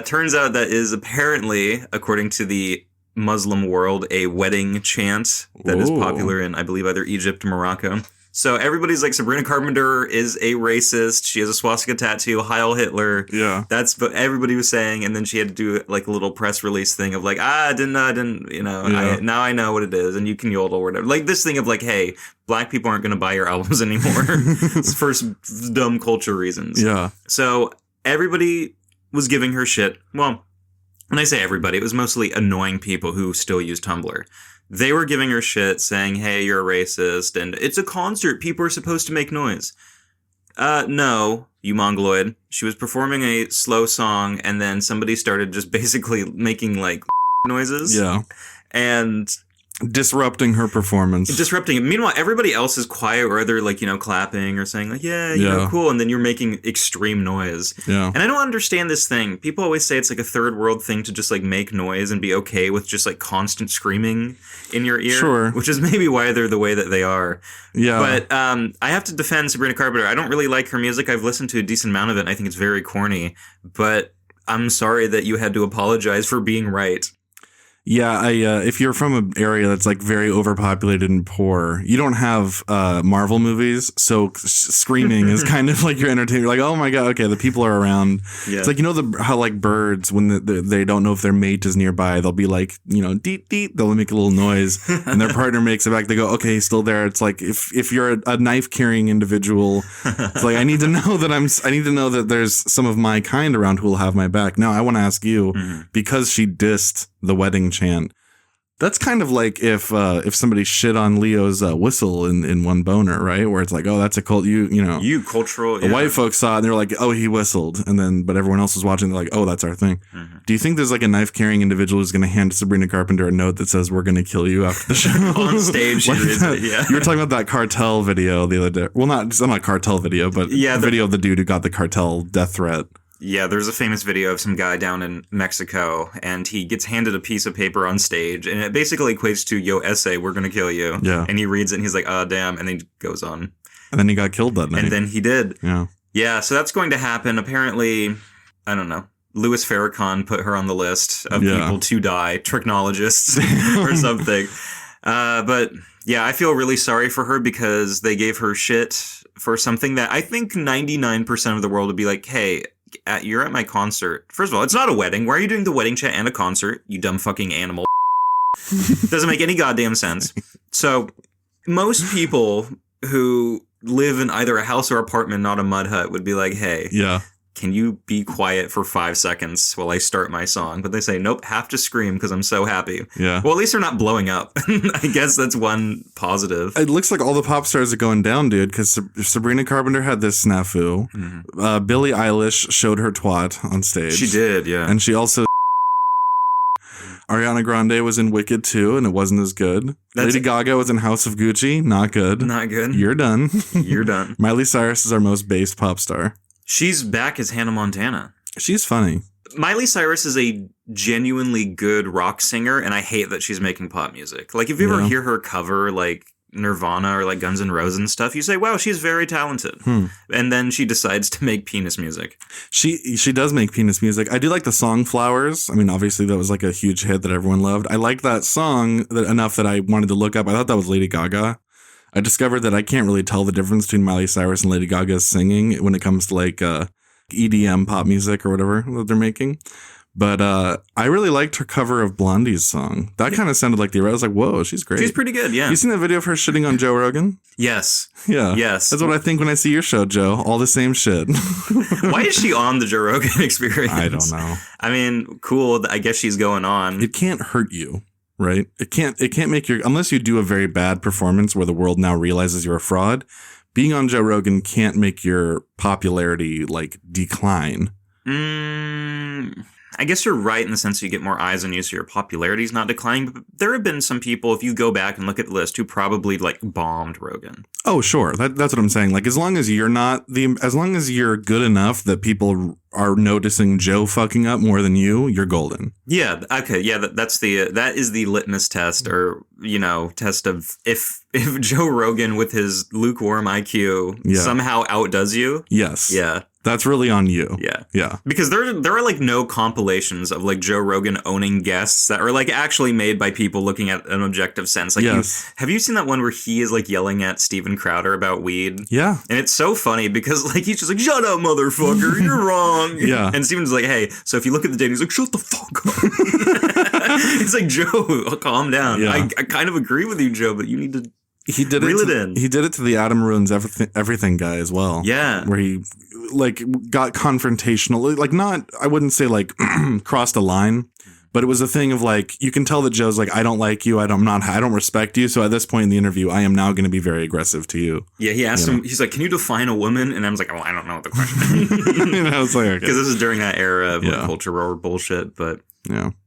Turns out that is apparently, according to the Muslim world, a wedding chant that is popular in, I believe, either Egypt or Morocco. So everybody's like, Sabrina Carpenter is a racist. She has a swastika tattoo. Heil Hitler. Yeah. That's what everybody was saying. And then she had to do like a little press release thing of like, I didn't, now I know what it is. And you can yodel or whatever. Like this thing of like, hey, black people aren't going to buy your albums anymore. It's for dumb culture reasons. Yeah. So everybody was giving her shit. Well, when I say everybody, it was mostly annoying people who still use Tumblr. They were giving her shit, saying, hey, you're a racist, and it's a concert. People are supposed to make noise. No, you mongoloid. She was performing a slow song, and then somebody started just basically making, like, noises. Yeah. And disrupting her performance. Disrupting it. Meanwhile, everybody else is quiet, or they're like, clapping or saying like, yeah, you know, cool. And then you're making extreme noise. Yeah. And I don't understand this thing. People always say it's like a third world thing to just like make noise and be okay with just like constant screaming in your ear. Sure. Which is maybe why they're the way that they are. Yeah. But I have to defend Sabrina Carpenter. I don't really like her music. I've listened to a decent amount of it, and I think it's very corny. But I'm sorry that you had to apologize for being right. Yeah, if you're from an area that's like very overpopulated and poor, you don't have Marvel movies, so screaming is kind of like your entertainment. You're like, oh my god, okay, the people are around. Yeah. It's like how like birds when they don't know if their mate is nearby, they'll be like deet deet, they'll make a little noise, and their partner makes it back. They go, okay, he's still there. It's like if you're a knife carrying individual, it's like I need to know that there's some of my kind around who will have my back. Now I want to ask you because she dissed the wedding chant. That's kind of like if somebody shit on Leo's whistle in One Boner, right? Where it's like, oh, that's a cult. You cultural. The white folks saw it and they're like, oh, he whistled, but everyone else was watching. They're like, oh, that's our thing. Mm-hmm. Do you think there's like a knife carrying individual who's going to hand Sabrina Carpenter a note that says we're going to kill you after the show on stage? Like you were talking about that cartel video the other day. Well, not cartel video, but the video of the dude who got the cartel death threat. Yeah, there's a famous video of some guy down in Mexico, and he gets handed a piece of paper on stage, and it basically equates to, yo, essay, we're going to kill you. Yeah. And he reads it, and he's like, oh, damn, and then he goes on. And then he got killed that night. And then he did. Yeah. Yeah, so that's going to happen. Apparently, I don't know, Louis Farrakhan put her on the list of people to die, trichnologists or something. But, yeah, I feel really sorry for her because they gave her shit for something that I think 99% of the world would be like, hey, you're at my concert. First of all, it's not a wedding. Why are you doing the wedding chat and a concert? You dumb fucking animal. Doesn't make any goddamn sense. So most people who live in either a house or apartment, not a mud hut, would be like, hey, can you be quiet for 5 seconds while I start my song? But they say, nope, have to scream because I'm so happy. Yeah. Well, at least they're not blowing up. I guess that's one positive. It looks like all the pop stars are going down, dude, because Sabrina Carpenter had this snafu. Mm-hmm. Billie Eilish showed her twat on stage. She did, yeah. And she also... Ariana Grande was in Wicked 2, and it wasn't as good. Lady Gaga was in House of Gucci. Not good. Not good. You're done. You're done. Miley Cyrus is our most based pop star. She's back as Hannah Montana. She's funny. Miley Cyrus is a genuinely good rock singer, and I hate that she's making pop music. Like, if you ever hear her cover, like, Nirvana or, like, Guns N' Roses and stuff, you say, wow, she's very talented. And then she decides to make penis music. She does make penis music. I do like the song Flowers. I mean, obviously, that was, like, a huge hit that everyone loved. I liked that song enough that I wanted to look up. I thought that was Lady Gaga. I discovered that I can't really tell the difference between Miley Cyrus and Lady Gaga's singing when it comes to like EDM pop music or whatever that they're making. But I really liked her cover of Blondie's song. That kind of sounded like the I was like, whoa, she's great. She's pretty good, yeah. You seen that video of her shitting on Joe Rogan? Yes. Yeah. Yes. That's what I think when I see your show, Joe. All the same shit. Why is she on the Joe Rogan Experience? I don't know. I mean, cool. I guess she's going on. It can't hurt you. Right? It can't make unless you do a very bad performance where the world now realizes you're a fraud, being on Joe Rogan can't make your popularity like decline. I guess you're right in the sense that you get more eyes on you, so your popularity's not declining. But there have been some people, if you go back and look at the list, who probably like bombed Rogan. Oh, sure. That's what I'm saying. Like, as long as you're good enough that people are noticing Joe fucking up more than you're golden. Yeah. Okay. Yeah. That is the litmus test, or test of if Joe Rogan with his lukewarm IQ somehow outdoes you. Yes. Yeah. That's really on you. Yeah. Because there are like no compilations of like Joe Rogan owning guests that are like actually made by people looking at an objective sense. Like, have you seen that one where he is like yelling at Steven Crowder about weed? Yeah. And it's so funny because like he's just like, shut up, motherfucker, you're wrong. Yeah. And Steven's like, hey, so if you look at the data, he's like, shut the fuck up. It's like, Joe, calm down. Yeah. I kind of agree with you, Joe, but you need to reel it in. He did it to the Adam Ruins Everything guy as well. Yeah. Where he like got confrontational, like not, I wouldn't say like crossed a line, but it was a thing of like, you can tell that Joe's like, I don't like you. I don't respect you. So at this point in the interview, I am now going to be very aggressive to you. Yeah. He asked him, he's like, can you define a woman? And I was like, well, I don't know what the question is. And I was like, okay. Because this is during that era of like, culture war bullshit, but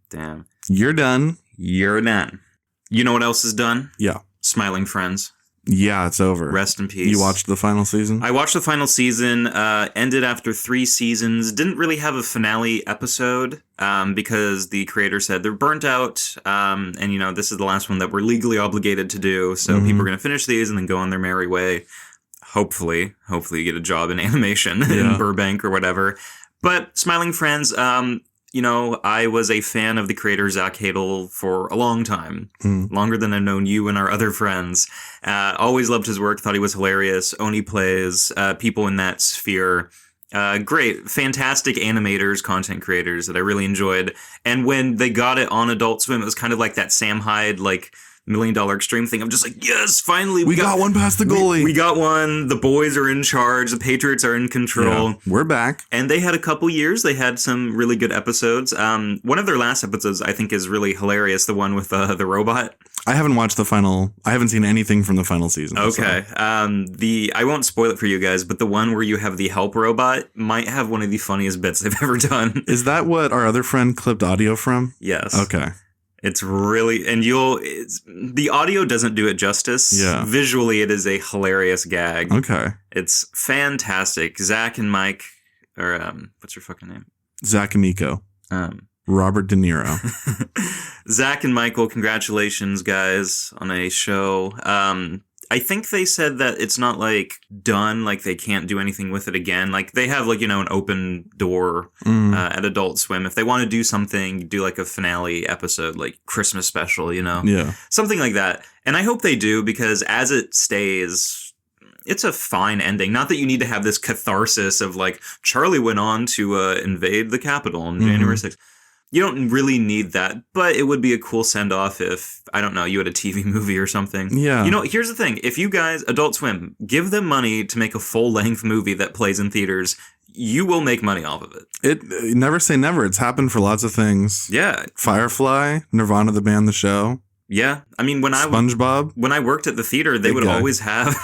damn. You're done. You're done. You know what else is done? Yeah. Smiling Friends. Yeah, it's over. Rest in peace. You watched the final season? I watched the final season, ended after 3 seasons. Didn't really have a finale episode because the creator said they're burnt out. And, this is the last one that we're legally obligated to do. So people are going to finish these and then go on their merry way. Hopefully you get a job in animation in Burbank or whatever. But Smiling Friends, I was a fan of the creator Zach Hadel for a long time, longer than I've known you and our other friends. Always loved his work, thought he was hilarious. Oni plays, people in that sphere. Great, fantastic animators, content creators that I really enjoyed. And when they got it on Adult Swim, it was kind of like that Sam Hyde, like, $1 Million Extreme thing. I'm just like, yes, finally. We got one past the goalie. We got one. The boys are in charge. The Patriots are in control. Yeah, we're back. And they had a couple years. They had some really good episodes. One of their last episodes, I think, is really hilarious. The one with the robot. I haven't watched the final. I haven't seen anything from the final season. Okay. So. I won't spoil it for you guys, but the one where you have the help robot might have one of the funniest bits they've ever done. Is that what our other friend clipped audio from? Yes. Okay. It's really, and the audio doesn't do it justice. Yeah. Visually, it is a hilarious gag. Okay. It's fantastic. Zach and Mike, or what's your fucking name? Zach and Miko. Robert De Niro. Zach and Michael, congratulations, guys, on a show. I think they said that it's not like done, like they can't do anything with it again. Like they have like, an open door at Adult Swim. If they want to do something, do like a finale episode, like Christmas special, Yeah. Something like that. And I hope they do because as it stays, it's a fine ending. Not that you need to have this catharsis of like Charlie went on to invade the Capitol on January 6th. You don't really need that, but it would be a cool send-off if, I don't know, you had a TV movie or something. Yeah. Here's the thing. If you guys, Adult Swim, give them money to make a full-length movie that plays in theaters, you will make money off of it. Never say never. It's happened for lots of things. Yeah. Firefly, Nirvana the band, the show. Yeah. I mean, SpongeBob. When I worked at the theater, they would always have...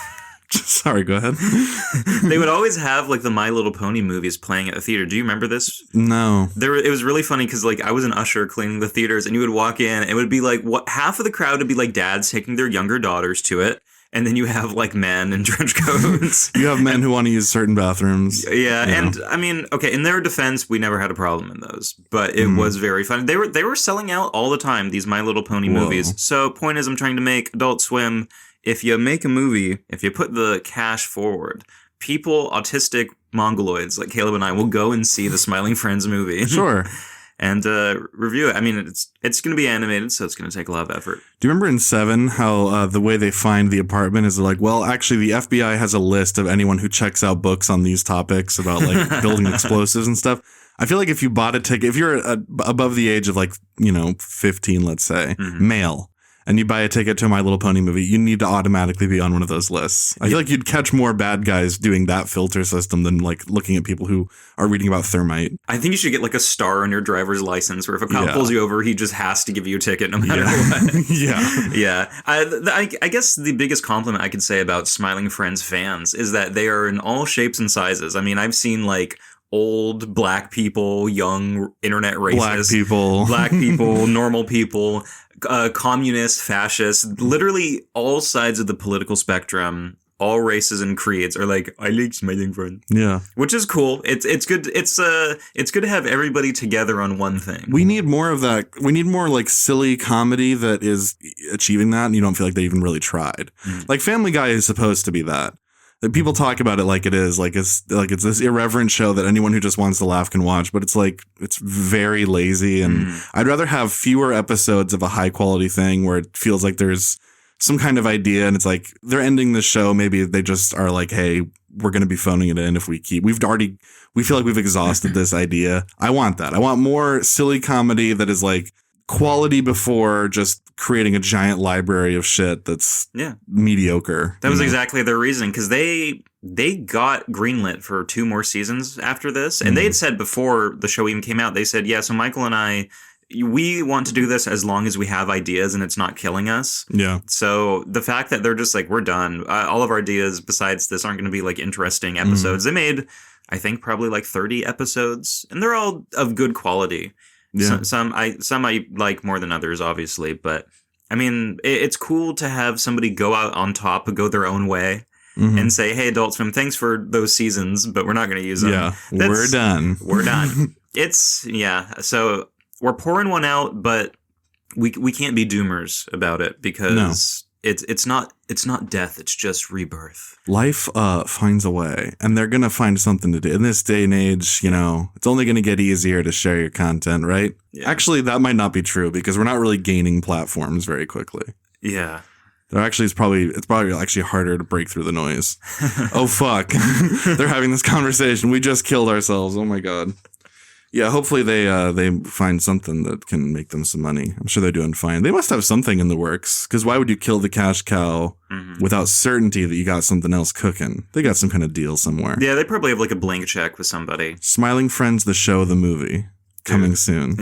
Sorry, go ahead. They would always have like the My Little Pony movies playing at the theater. Do you remember this? No. It was really funny because like I was an usher cleaning the theaters, and you would walk in, and it would be like half of the crowd would be like dads taking their younger daughters to it, and then you have like men in trench coats. You have men who want to use certain bathrooms. Yeah, and I mean, okay, in their defense, we never had a problem in those, but it was very fun. They were selling out all the time, these My Little Pony movies. So point is, I'm trying to make Adult Swim. If you make a movie, if you put the cash forward, people, autistic mongoloids like Caleb and I will go and see the Smiling Friends movie. Sure. And review it. I mean, it's going to be animated, so it's going to take a lot of effort. Do you remember in 7 how the way they find the apartment is like, well, actually, the FBI has a list of anyone who checks out books on these topics about like building explosives and stuff. I feel like if you bought a ticket, if you're above the age of like, 15, let's say, male, and you buy a ticket to a My Little Pony movie, you need to automatically be on one of those lists. I feel like you'd catch more bad guys doing that filter system than like looking at people who are reading about thermite. I think you should get like a star on your driver's license where if a cop pulls you over, he just has to give you a ticket no matter what. Yeah. I guess the biggest compliment I could say about Smiling Friends fans is that they are in all shapes and sizes. I mean, I've seen like old black people, young internet racists, black people, normal people, communist, fascist, literally all sides of the political spectrum, all races and creeds are like, I like Smiling Friends. Yeah. Which is cool. It's good. It's good to have everybody together on one thing. We need more of that. We need more like silly comedy that is achieving that, and you don't feel like they even really tried. Like Family Guy is supposed to be that. People talk about it like it is, like it's this irreverent show that anyone who just wants to laugh can watch, but it's like, it's very lazy, and I'd rather have fewer episodes of a high quality thing where it feels like there's some kind of idea, and it's like they're ending the show. Maybe they just are like, hey, we're going to be phoning it in if we feel like we've exhausted this idea. I want that. I want more silly comedy that is like quality before just creating a giant library of shit that's mediocre. That was exactly their reason, because they got greenlit for 2 more seasons after this, and they had said before the show even came out, they said, yeah, so Michael and I, we want to do this as long as we have ideas and it's not killing us. Yeah. So the fact that they're just like, we're done. All of our ideas besides this aren't going to be like interesting episodes. They made, I think, probably like 30 episodes, and they're all of good quality. Yeah. Some I like more than others, obviously, but I mean, it's cool to have somebody go out on top and go their own way and say, hey, Adult Swim, thanks for those seasons, but we're not going to use them. Yeah, we're done. We're done. So we're pouring one out, but we can't be doomers about it, because it's not death, it's just rebirth. Life finds a way, and they're gonna find something to do. In this day and age, it's only gonna get easier to share your content, right? Yeah. Actually, that might not be true, because we're not really gaining platforms very quickly. Yeah. It's probably actually harder to break through the noise. Oh fuck. They're having this conversation. We just killed ourselves. Oh my god. Yeah, hopefully they find something that can make them some money. I'm sure they're doing fine. They must have something in the works, because why would you kill the cash cow without certainty that you got something else cooking? They got some kind of deal somewhere. Yeah, they probably have like a blank check with somebody. Smiling Friends, the show, the movie, coming soon.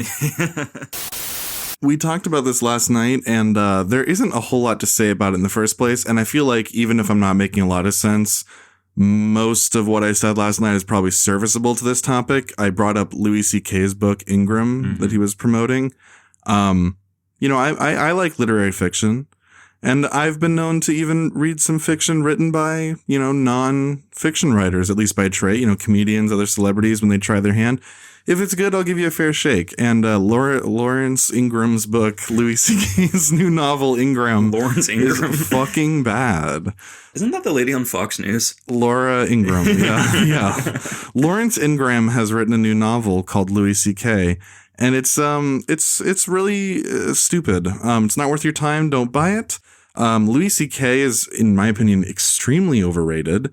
We talked about this last night, and there isn't a whole lot to say about it in the first place, and I feel like even if I'm not making a lot of sense, most of what I said last night is probably serviceable to this topic. I brought up Louis C.K.'s book, Ingram, that he was promoting. I like literary fiction, and I've been known to even read some fiction written by, non-fiction writers, at least by trade, comedians, other celebrities, when they try their hand. If it's good, I'll give you a fair shake. And Lawrence Ingram's book, Louis C.K.'s new novel, Ingram, Lawrence Ingram, is fucking bad. Isn't that the lady on Fox News? Laura Ingram, yeah. Lawrence Ingram has written a new novel called Louis C.K., and it's really stupid. It's not worth your time. Don't buy it. Louis C.K. is, in my opinion, extremely overrated.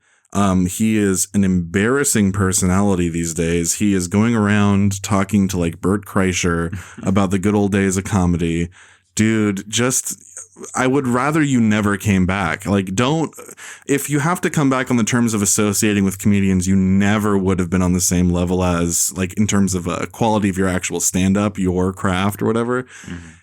He is an embarrassing personality these days. He is going around talking to like Bert Kreischer about the good old days of comedy. Dude, I would rather you never came back. Like, if you have to come back on the terms of associating with comedians, you never would have been on the same level as, like, in terms of quality of your actual stand-up, your craft or whatever.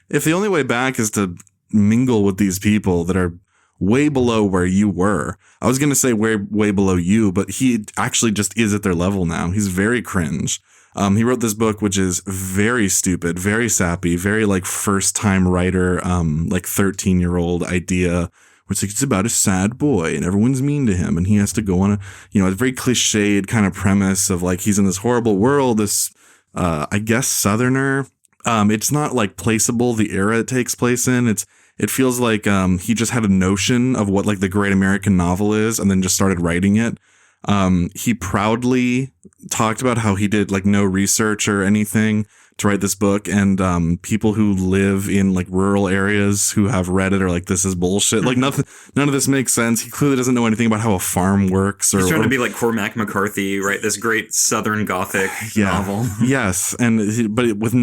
If the only way back is to mingle with these people that are way below where you were. I was going to say way below you, but he actually just is at their level now. He's very cringe. He wrote this book, which is very stupid, very sappy, very like first time writer, like 13-year-old idea. Where it's about a sad boy and everyone's mean to him and he has to go on a very cliched kind of premise of like, he's in this horrible world, this, I guess, Southerner. It's not like placeable, the era it takes place in. It feels like he just had a notion of what like the great American novel is and then just started writing it. He proudly talked about how he did like no research or anything to write this book, and people who live in like rural areas who have read it are like, this is bullshit. Like none of this makes sense. He clearly doesn't know anything about how a farm works. He's trying to be like Cormac McCarthy, right? This great Southern Gothic novel. Yes, but with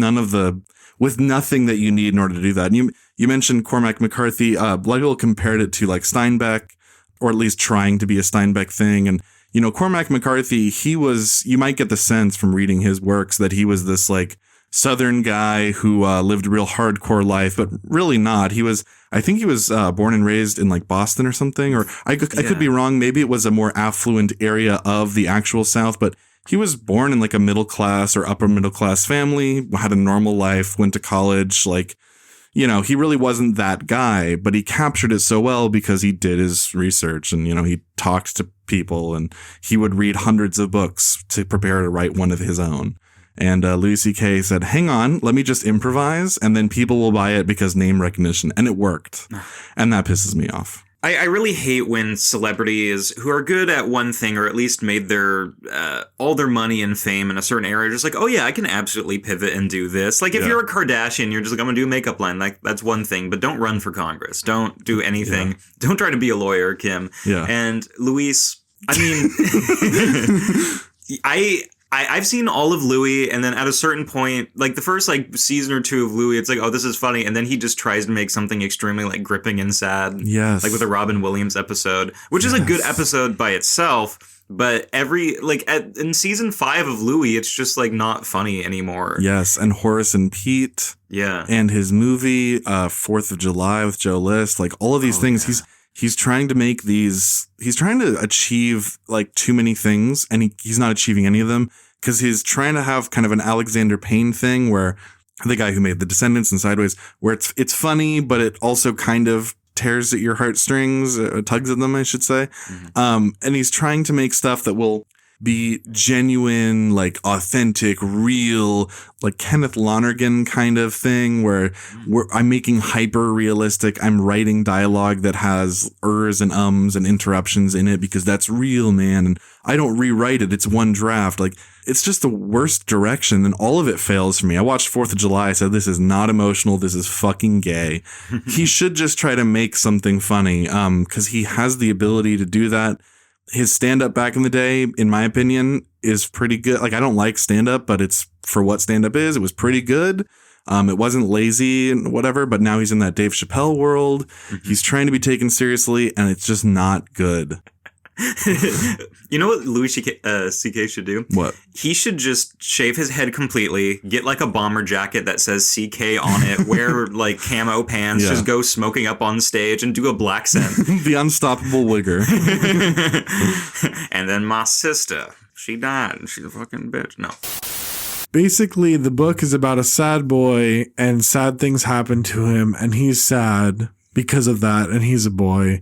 nothing that you need in order to do that. And you mentioned Cormac McCarthy. A lot of people compared it to like Steinbeck, or at least trying to be a Steinbeck thing. And, Cormac McCarthy, you might get the sense from reading his works that he was this like Southern guy who lived a real hardcore life, but really not. I think he was born and raised in like Boston or something, or I could be wrong. Maybe it was a more affluent area of the actual South, but he was born in like a middle class or upper middle class family, had a normal life, went to college. Like, he really wasn't that guy, but he captured it so well because he did his research and, he talked to people and he would read hundreds of books to prepare to write one of his own. And Louis C.K. said, hang on, let me just improvise and then people will buy it because name recognition. And it worked. And that pisses me off. I really hate when celebrities who are good at one thing, or at least made their all their money and fame in a certain area, are just like, oh yeah, I can absolutely pivot and do this. Like if you're a Kardashian, you're just like, I'm gonna do a makeup line. Like that's one thing, but don't run for Congress. Don't do anything. Yeah. Don't try to be a lawyer, Kim. Yeah. And Luis, I mean, I've seen all of Louis, and then at a certain point, like the first like season or two of Louis, it's like, oh, this is funny, and then he just tries to make something extremely like gripping and sad. Yes, like with a Robin Williams episode, which is a good episode by itself. But in season 5 of Louis, it's just like not funny anymore. Yes, and Horace and Pete. Yeah, and his movie 4th of July with Joe List, like all of these things, yeah. He's trying to make these. He's trying to achieve like too many things, and he's not achieving any of them because he's trying to have kind of an Alexander Payne thing, where the guy who made The Descendants and Sideways, where it's funny, but it also kind of tears at your heartstrings, tugs at them, I should say. Mm-hmm. And he's trying to make stuff that will be genuine, like authentic, real, like Kenneth Lonergan kind of thing where I'm making hyper realistic. I'm writing dialogue that has ers and ums and interruptions in it because that's real, man. And I don't rewrite it. It's one draft. Like it's just the worst direction, and all of it fails for me. I watched 4th of July. I said, this is not emotional. This is fucking gay. He should just try to make something funny. Cause he has the ability to do that. His stand-up back in the day, in my opinion, is pretty good. Like, I don't like stand-up, but it's for what stand-up is. It was pretty good. It wasn't lazy and whatever, but now he's in that Dave Chappelle world. Mm-hmm. He's trying to be taken seriously, and it's just not good. You know what Louis C.K. should do? What? He should just shave his head completely, get like a bomber jacket that says CK on it, wear like camo pants, just go smoking up on stage and do a black scent. The unstoppable wigger. And then my sister, she died and she's a fucking bitch. No. Basically, the book is about a sad boy and sad things happen to him and he's sad because of that and he's a boy.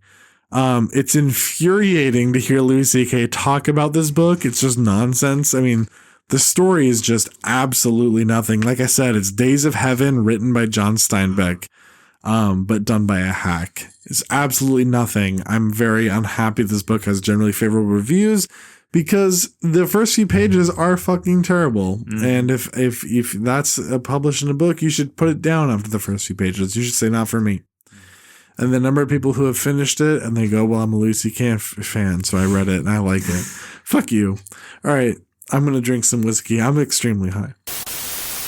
It's infuriating to hear Louis C.K. talk about this book. It's just nonsense. I mean, the story is just absolutely nothing. Like I said, it's Days of Heaven written by John Steinbeck, but done by a hack. It's absolutely nothing. I'm very unhappy this book has generally favorable reviews because the first few pages are fucking terrible. Mm. And if that's published in a book, you should put it down after the first few pages. You should say, not for me. And the number of people who have finished it and they go, well, I'm a Louis C.K. fan, so I read it and I like it. Fuck you. All right, I'm going to drink some whiskey. I'm extremely high.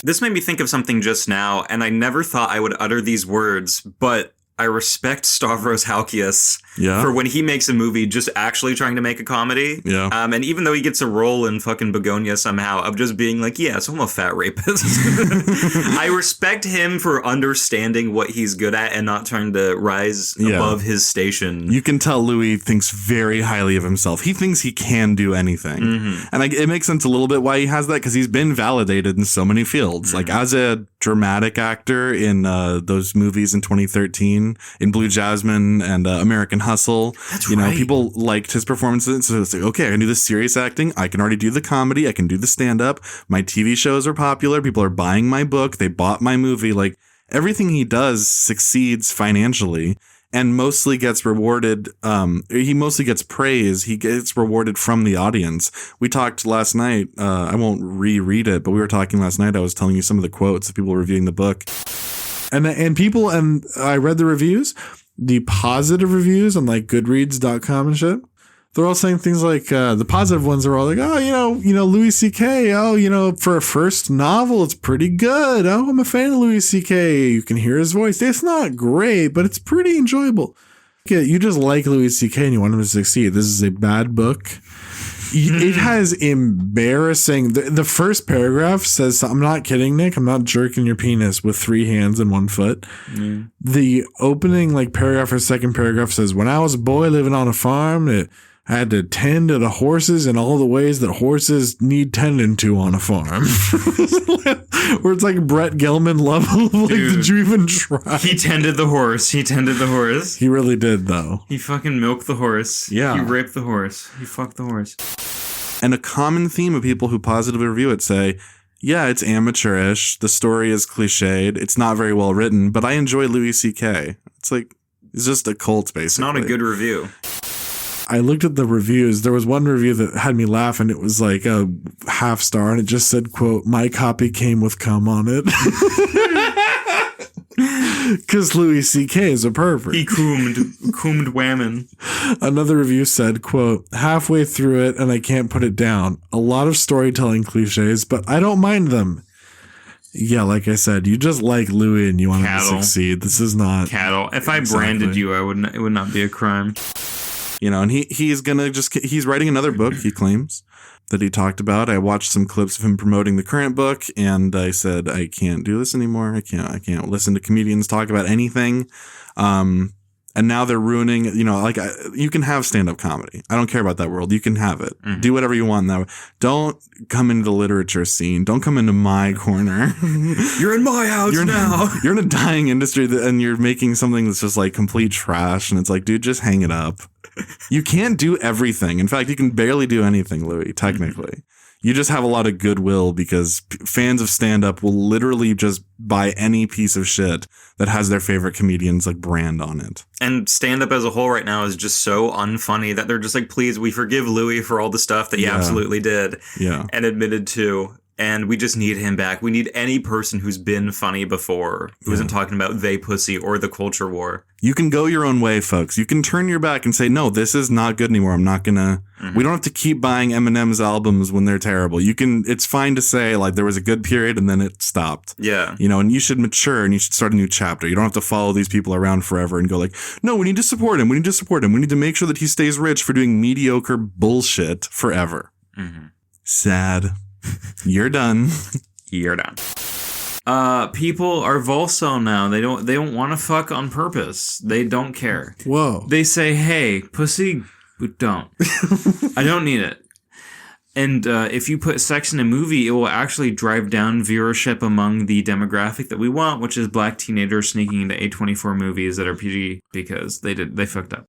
This made me think of something just now, and I never thought I would utter these words, but I respect Stavros Halkias for when he makes a movie just actually trying to make a comedy. Yeah. And even though he gets a role in fucking Begonia somehow of just being like, yeah, so I'm a fat rapist. I respect him for understanding what he's good at and not trying to rise above his station. You can tell Louis thinks very highly of himself. He thinks he can do anything. Mm-hmm. And it makes sense a little bit why he has that because he's been validated in so many fields. Mm-hmm. Like as a dramatic actor in those movies in 2013, in Blue Jasmine and American Hustle. That's you know, people liked his performances. So it's like, okay, I can do the serious acting. I can already do the comedy. I can do the stand-up. My TV shows are popular. People are buying my book. They bought my movie. Like everything he does succeeds financially and mostly gets rewarded. He mostly gets praise. He gets rewarded from the audience. We talked last night. I won't reread it, but we were talking last night. I was telling you some of the quotes of people reviewing the book. And people, and I read the reviews, the positive reviews on like Goodreads.com and shit. They're all saying things like, the positive ones are all like, oh, you know, Louis C.K. Oh, for a first novel, it's pretty good. Oh, I'm a fan of Louis C.K. You can hear his voice. It's not great, but it's pretty enjoyable. You just like Louis C.K. and you want him to succeed. This is a bad book. It has embarrassing. The first paragraph says, I'm not kidding, Nick. I'm not jerking your penis with 3 hands and 1 foot. Mm. The opening paragraph or second paragraph says, when I was a boy living on a farm, I had to tend to the horses in all the ways that horses need tending to on a farm. Where it's like Brett Gelman level. Dude, did you even try? He tended the horse. He really did, though. He fucking milked the horse. Yeah. He raped the horse. He fucked the horse. And a common theme of people who positively review it say, yeah, it's amateurish. The story is cliched. It's not very well written, but I enjoy Louis C.K. It's like, It's just a cult, basically. It's not a good review. I looked at the reviews. There was one review that had me laugh, and it was like a half star, and it just said, quote, "My copy came with cum on it." Because Louis C.K. is a pervert. He coomed whammon. Another review said, quote, "Halfway through it and I can't put it down. A lot of storytelling cliches, but I don't mind them." Yeah, like I said, you just like Louis and you want him to succeed. This is not cattle. If I branded you, it would not be a crime. You know, and he's writing another book, he claims, that he talked about. I watched some clips of him promoting the current book, and I said, I can't do this anymore. I can't listen to comedians talk about anything. And now they're ruining, you know, like you can have stand-up comedy. I don't care about that world. You can have it. Mm-hmm. Do whatever you want in that way. Don't come into the literature scene. Don't come into my corner. You're in my house now. You're in a dying industry and you're making something that's just like complete trash. And it's like, dude, just hang it up. You can't do everything. In fact, you can barely do anything, Louis, technically. Mm-hmm. You just have a lot of goodwill because fans of stand-up will literally just buy any piece of shit that has their favorite comedian's like brand on it. And stand-up as a whole right now is just so unfunny that they're just like, please, we forgive Louis for all the stuff that he absolutely did and admitted to. And we just need him back. We need any person who's been funny before, who isn't talking about they pussy or the culture war. You can go your own way, folks. You can turn your back and say, no, this is not good anymore. I'm not gonna. Mm-hmm. We don't have to keep buying Eminem's albums when they're terrible. It's fine to say like there was a good period and then it stopped. Yeah. You know, and you should mature and you should start a new chapter. You don't have to follow these people around forever and go like, no, we need to support him. We need to support him. We need to make sure that he stays rich for doing mediocre bullshit forever. Mm-hmm. Sad. You're done. You're done. People are vulso now. They don't want to fuck on purpose. They don't care. Whoa. They say, hey, pussy, don't. I don't need it. And if you put sex in a movie, it will actually drive down viewership among the demographic that we want, which is black teenagers sneaking into A24 movies that are PG because they fucked up.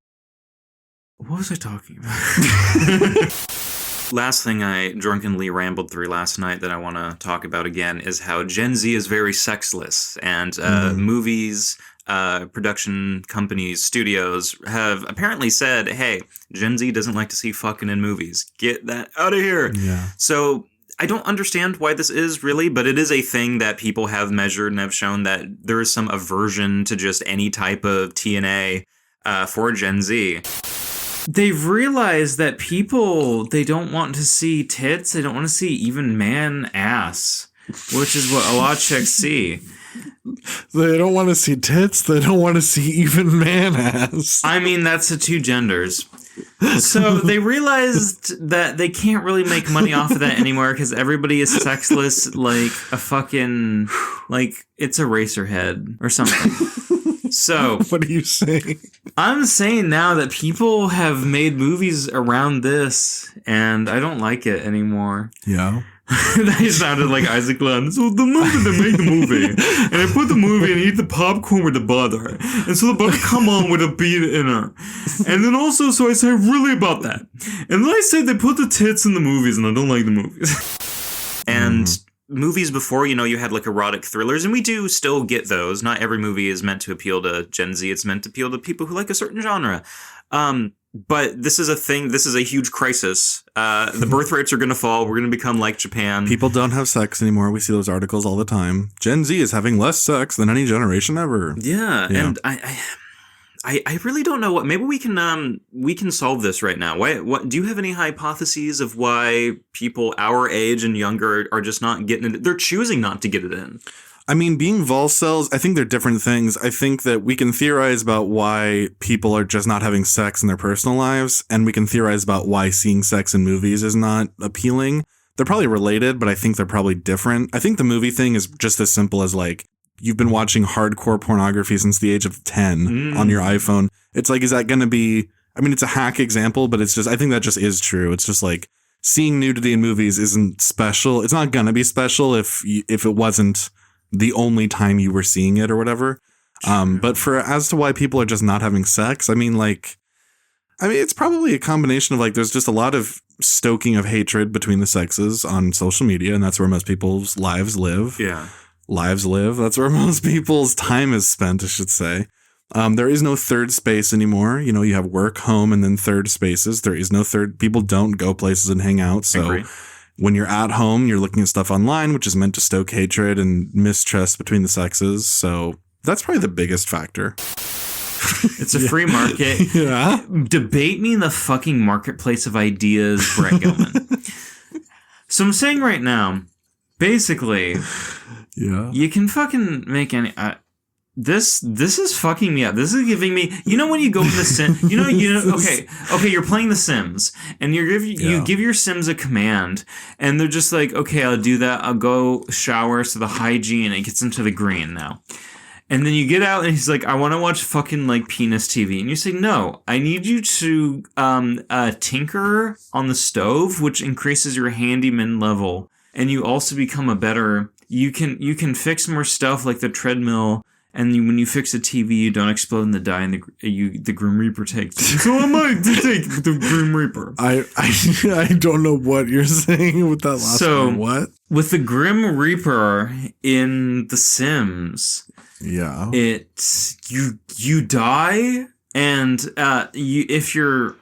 What was I talking about? Last thing I drunkenly rambled through last night that I want to talk about again is how Gen Z is very sexless, and movies, production companies, studios have apparently said, hey, Gen Z doesn't like to see fucking in movies. Get that out of here. Yeah. So I don't understand why this is really, but it is a thing that people have measured and have shown that there is some aversion to just any type of TNA for Gen Z. They've realized that people, they don't want to see tits. They don't want to see even man ass, which is what a lot of chicks see. They don't want to see tits. They don't want to see even man ass. I mean, that's the two genders. So they realized that they can't really make money off of that anymore because everybody is sexless like a fucking, like it's a racer head or something. So what are you saying? I'm saying now that people have made movies around this, and I don't like it anymore. Yeah. That sounded like Isaac Lund. So the movie, they made the movie, and I put the movie and eat the popcorn with the butter, and so the butter come on with a bean in her, and then also, so I say really about that, and then I say they put the tits in the movies, and I don't like the movies, and. Movies before, you know, you had like erotic thrillers, and we do still get those. Not every movie is meant to appeal to Gen Z. It's meant to appeal to people who like a certain genre. But this is a thing. This is a huge crisis. The birth rates are going to fall. We're going to become like Japan. People don't have sex anymore. We see those articles all the time. Gen Z is having less sex than any generation ever. Yeah. And I really don't know what. Maybe we can solve this right now. What do you have any hypotheses of why people our age and younger are just not getting it? They're choosing not to get it in. I mean, being volcels, I think they're different things. I think that we can theorize about why people are just not having sex in their personal lives, and we can theorize about why seeing sex in movies is not appealing. They're probably related, but I think they're probably different. I think the movie thing is just as simple as like, you've been watching hardcore pornography since the age of 10 on your iPhone. It's like, is that going to be, I mean, it's a hack example, but it's just, I think that just is true. It's just like seeing nudity in movies isn't special. It's not going to be special if it wasn't the only time you were seeing it or whatever. But as to why people are just not having sex, I mean, it's probably a combination of like, there's just a lot of stoking of hatred between the sexes on social media. And that's where most people's lives live. Yeah. Lives live. That's where most people's time is spent, I should say. There is no third space anymore. You know, you have work, home, and then third spaces. There is no third. People don't go places and hang out. So when you're at home, you're looking at stuff online, which is meant to stoke hatred and mistrust between the sexes. So that's probably the biggest factor. It's a free market. Yeah. Debate me in the fucking marketplace of ideas, Brett Gilman. So I'm saying right now, basically, you can fucking make any. This is fucking me up. This is giving me. You know when you go to the Sim. You know. Okay. You're playing The Sims, and you give your Sims a command, and they're just like, okay, I'll do that. I'll go shower, so the hygiene it gets into the green now. And then you get out and he's like, I want to watch fucking like penis TV. And you say, no, I need you to tinker on the stove, which increases your handyman level. And you also become a better, you can fix more stuff like the treadmill. And when you fix a TV, you don't explode and die, and the Grim Reaper takes it. So I might take the Grim Reaper. I don't know what you're saying with that last one. What? With the Grim Reaper in The Sims... Yeah. You die, and if you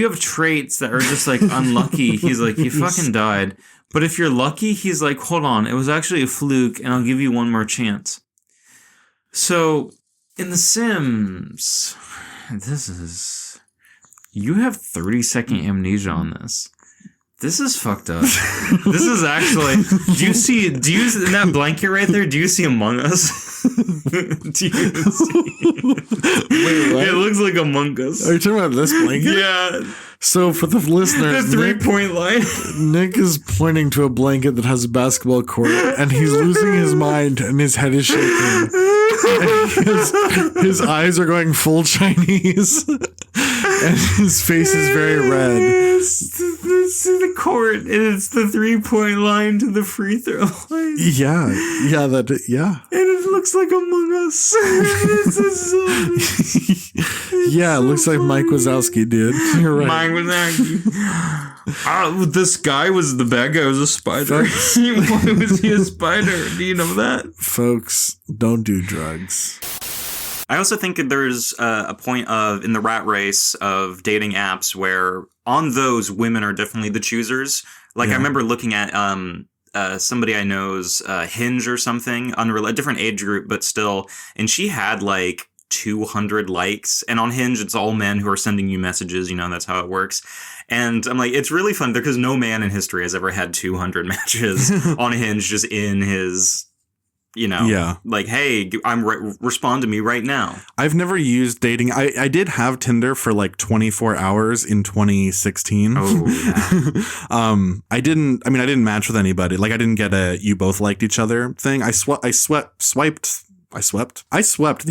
have traits that are just like unlucky, he's like, you fucking died. But if you're lucky, he's like, hold on, it was actually a fluke, and I'll give you one more chance. So in The Sims, you have 30-second amnesia on this. This is fucked up. This is actually. Do you see in that blanket right there? Do you see Among Us? Do you see? Wait, what? It looks like Among Us. Are you talking about this blanket? Yeah. So for the listeners, the 3-point line. Nick is pointing to a blanket that has a basketball court, and he's losing his mind, and his head is shaking. His eyes are going full Chinese, and his face is very red. It's the court, and it's the 3-point line to the free throw line. Yeah. And it looks like Among Us. Yeah, it looks so like Mike Wazowski, dude. You're right. Mike Wazowski. This guy was the bad guy. Was a spider. Why was he a spider? Do you know that? Folks, don't do drugs. I also think that there's a point in the rat race of dating apps where on those women are definitely the choosers. Like I remember looking at somebody I know's Hinge or something, a different age group, but still, and she had like 200 likes, and on Hinge it's all men who are sending you messages, you know, that's how it works. And I'm like, it's really fun because no man in history has ever had 200 matches on Hinge just in his, you know, like, hey, respond to me right now. I've never used dating. I did have Tinder for like 24 hours in 2016. Oh, yeah. I didn't match with anybody. Like I didn't get a you both liked each other thing. I swept the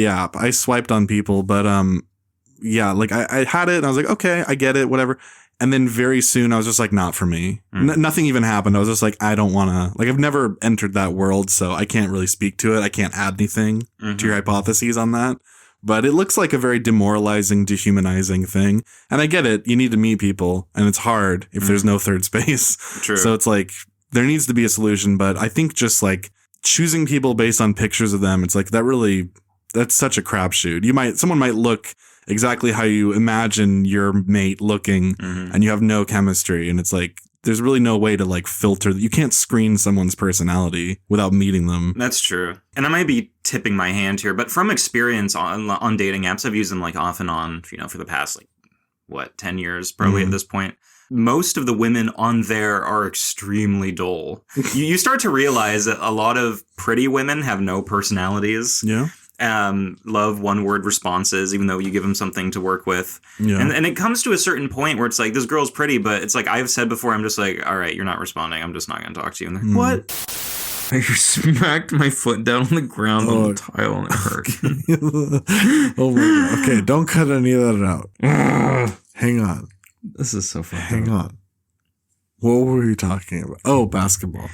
app. I swiped on people, but like I had it and I was like, okay, I get it, whatever. And then very soon I was just like, not for me. Nothing even happened. I was just like, I don't want to, like, I've never entered that world, so I can't really speak to it. I can't add anything to your hypotheses on that. But it looks like a very demoralizing, dehumanizing thing. And I get it. You need to meet people, and it's hard if there's no third space. True. So it's like, there needs to be a solution. But I think just like choosing people based on pictures of them, it's like that's such a crapshoot. Someone might look exactly how you imagine your mate looking, and you have no chemistry, and it's like there's really no way to like filter. You can't screen someone's personality without meeting them. That's true. And I might be tipping my hand here, but from experience on dating apps, I've used them like off and on, you know, for the past 10 years probably at this point. Most of the women on there are extremely dull. You start to realize that a lot of pretty women have no personalities. Yeah. Love one-word responses, even though you give them something to work with. Yeah. And it comes to a certain point where it's like, this girl's pretty, but it's like I've said before, I'm just like, all right, you're not responding. I'm just not going to talk to you. And they're what? I smacked my foot down on the ground on the tile and it hurt. Oh my God. Okay, don't cut any of that out. Hang on. This is so funny. Hang on. What were you talking about? Oh, basketball.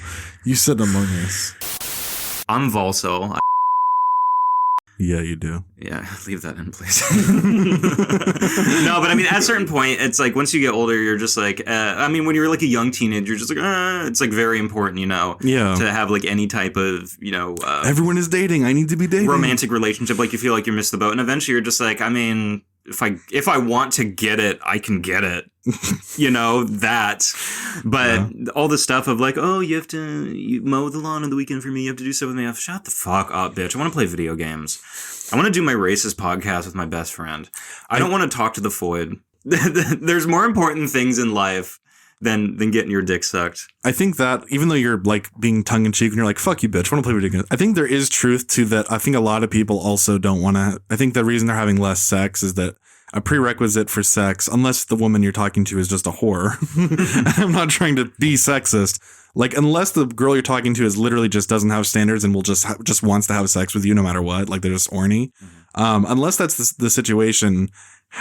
You said Among Us. I'm Volso. Yeah, you do. Yeah, leave that in, please. No, but I mean, at a certain point, it's like once you get older, you're just like, I mean, when you're like a young teenager, you're just like, it's like very important, you know, to have like any type of, you know, everyone is dating. I need to be dating. Romantic relationship. Like you feel like you missed the boat, and eventually you're just like, I mean, if I want to get it, I can get it. You know, that. But all the stuff of like, oh, you mow the lawn on the weekend for me, you have to do stuff with me. Shut the fuck up, bitch. I want to play video games. I want to do my racist podcast with my best friend. I don't want to talk to the void. There's more important things in life than getting your dick sucked. I think that even though you're like being tongue in cheek and you're like, fuck you, bitch, I want to play video games. I think there is truth to that. I think a lot of people also don't want to. I think the reason they're having less sex is that a prerequisite for sex, unless the woman you're talking to is just a whore. I'm not trying to be sexist. Like, unless the girl you're talking to is literally just doesn't have standards and will just wants to have sex with you no matter what, like they're just horny. Unless that's the situation,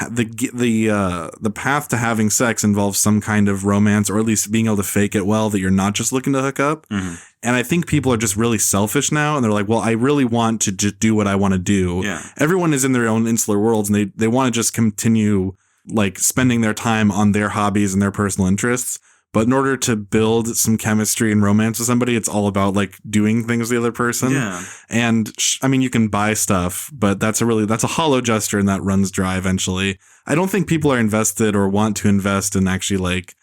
the path to having sex involves some kind of romance, or at least being able to fake it well that you're not just looking to hook up. And I think people are just really selfish now, and they're like, well, I really want to just do what I want to do. Yeah. Everyone is in their own insular worlds, and they want to just continue like spending their time on their hobbies and their personal interests. But in order to build some chemistry and romance with somebody, it's all about like doing things with the other person. Yeah. And I mean, you can buy stuff, but that's a hollow gesture, and that runs dry eventually. I don't think people are invested or want to invest in actually like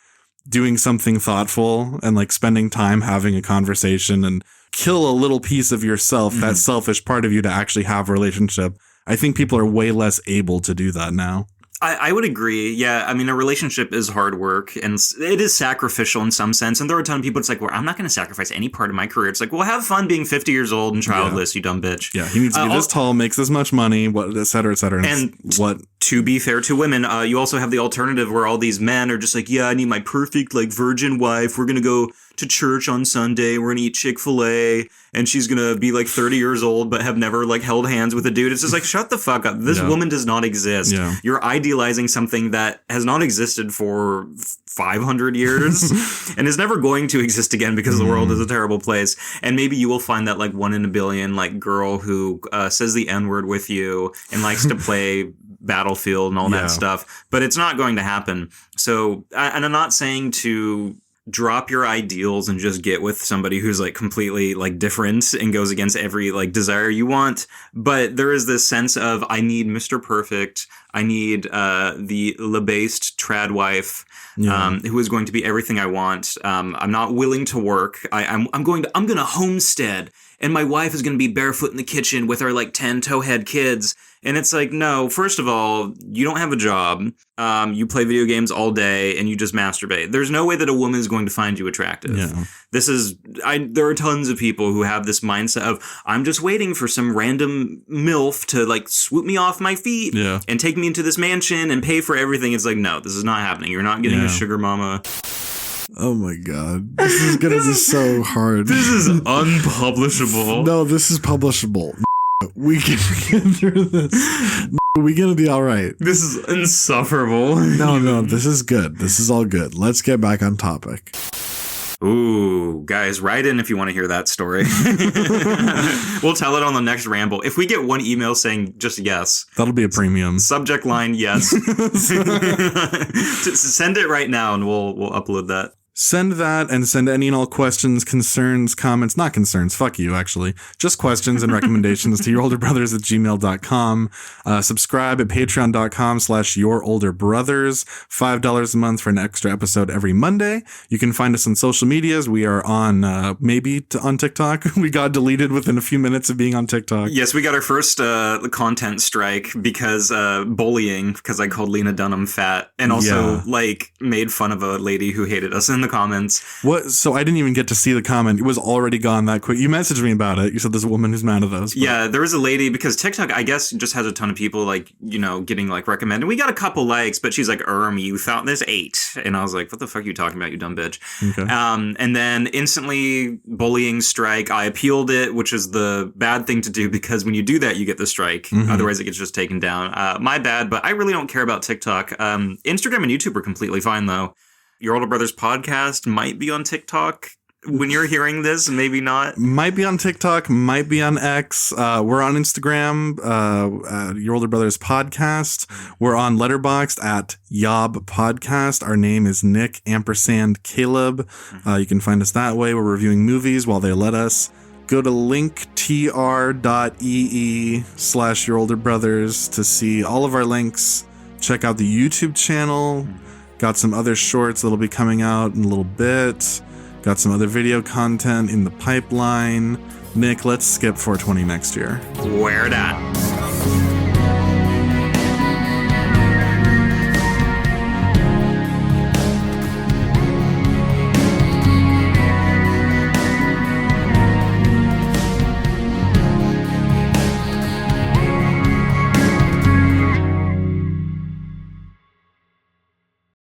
doing something thoughtful and like spending time having a conversation and kill a little piece of yourself, that selfish part of you, to actually have a relationship. I think people are way less able to do that now. I would agree. Yeah. I mean, a relationship is hard work, and it is sacrificial in some sense. And there are a ton of people, it's like, well, I'm not going to sacrifice any part of my career. It's like, well, have fun being 50 years old and childless, you dumb bitch. Yeah. He needs to be this tall, makes this much money, et cetera, et cetera. And to be fair to women, you also have the alternative where all these men are just like, yeah, I need my perfect like virgin wife. We're going to go to church on Sunday. We're going to eat Chick-fil-A. And she's going to be like 30 years old, but have never like held hands with a dude. It's just like, shut the fuck up. This woman does not exist. Yeah. You're idealizing something that has not existed for 500 years and is never going to exist again because the world is a terrible place. And maybe you will find that like 1 in a billion like girl who says the N-word with you and likes to play Battlefield and all that stuff. But it's not going to happen. So, and I'm not saying to drop your ideals and just get with somebody who's like completely like different and goes against every like desire you want. But there is this sense of, I need Mr. Perfect. I need the lebased trad wife who is going to be everything I want. I'm not willing to work. I'm going to homestead, and my wife is going to be barefoot in the kitchen with our like 10 towhead kids. And it's like, no, first of all, you don't have a job. You play video games all day and you just masturbate. There's no way that a woman is going to find you attractive. Yeah. There are tons of people who have this mindset of, I'm just waiting for some random MILF to like swoop me off my feet and take me into this mansion and pay for everything. It's like, no, this is not happening. You're not getting a sugar mama. Oh my God. This is going to be so hard. This is unpublishable. No, this is publishable. We can get through this. We're going to be all right. This is insufferable. No, this is good. This is all good. Let's get back on topic. Ooh, guys, write in if you want to hear that story. We'll tell it on the next ramble. If we get one email saying just yes. That'll be a premium. Subject line, yes. Send it right now and we'll upload that. Send that, and send any and all questions, concerns, comments, not concerns, fuck you, actually. Just questions and recommendations to yourolderbrothers@gmail.com. Subscribe at patreon.com/yourolderbrothers. $5 a month for an extra episode every Monday. You can find us on social medias. We are on, on TikTok. We got deleted within a few minutes of being on TikTok. Yes, we got our first content strike because bullying, because I called Lena Dunham fat, and also made fun of a lady who hated us in the comments. What? So I didn't even get to see the comment. It was already gone that quick. You messaged me about it. You said there's a woman who's mad at us. Yeah, there was a lady, because TikTok, I guess, just has a ton of people getting recommended. We got a couple likes, but she's like, you thought this 8. And I was like, what the fuck are you talking about, you dumb bitch? Okay. And then instantly bullying strike. I appealed it, which is the bad thing to do, because when you do that, you get the strike. Mm-hmm. Otherwise it gets just taken down. My bad, but I really don't care about TikTok. Instagram and YouTube are completely fine though. Your Older Brothers podcast might be on TikTok when you're hearing this, maybe not. Might be on TikTok, might be on X. We're on Instagram, Your Older Brothers Podcast. We're on Letterboxd at Yob Podcast. Our name is Nick & Caleb. You can find us that way. We're reviewing movies while they let us. Go to linktr.ee/Your Older Brothers to see all of our links. Check out the YouTube channel. Got some other shorts that'll be coming out in a little bit. Got some other video content in the pipeline. Nick, let's skip 420 next year. Where that?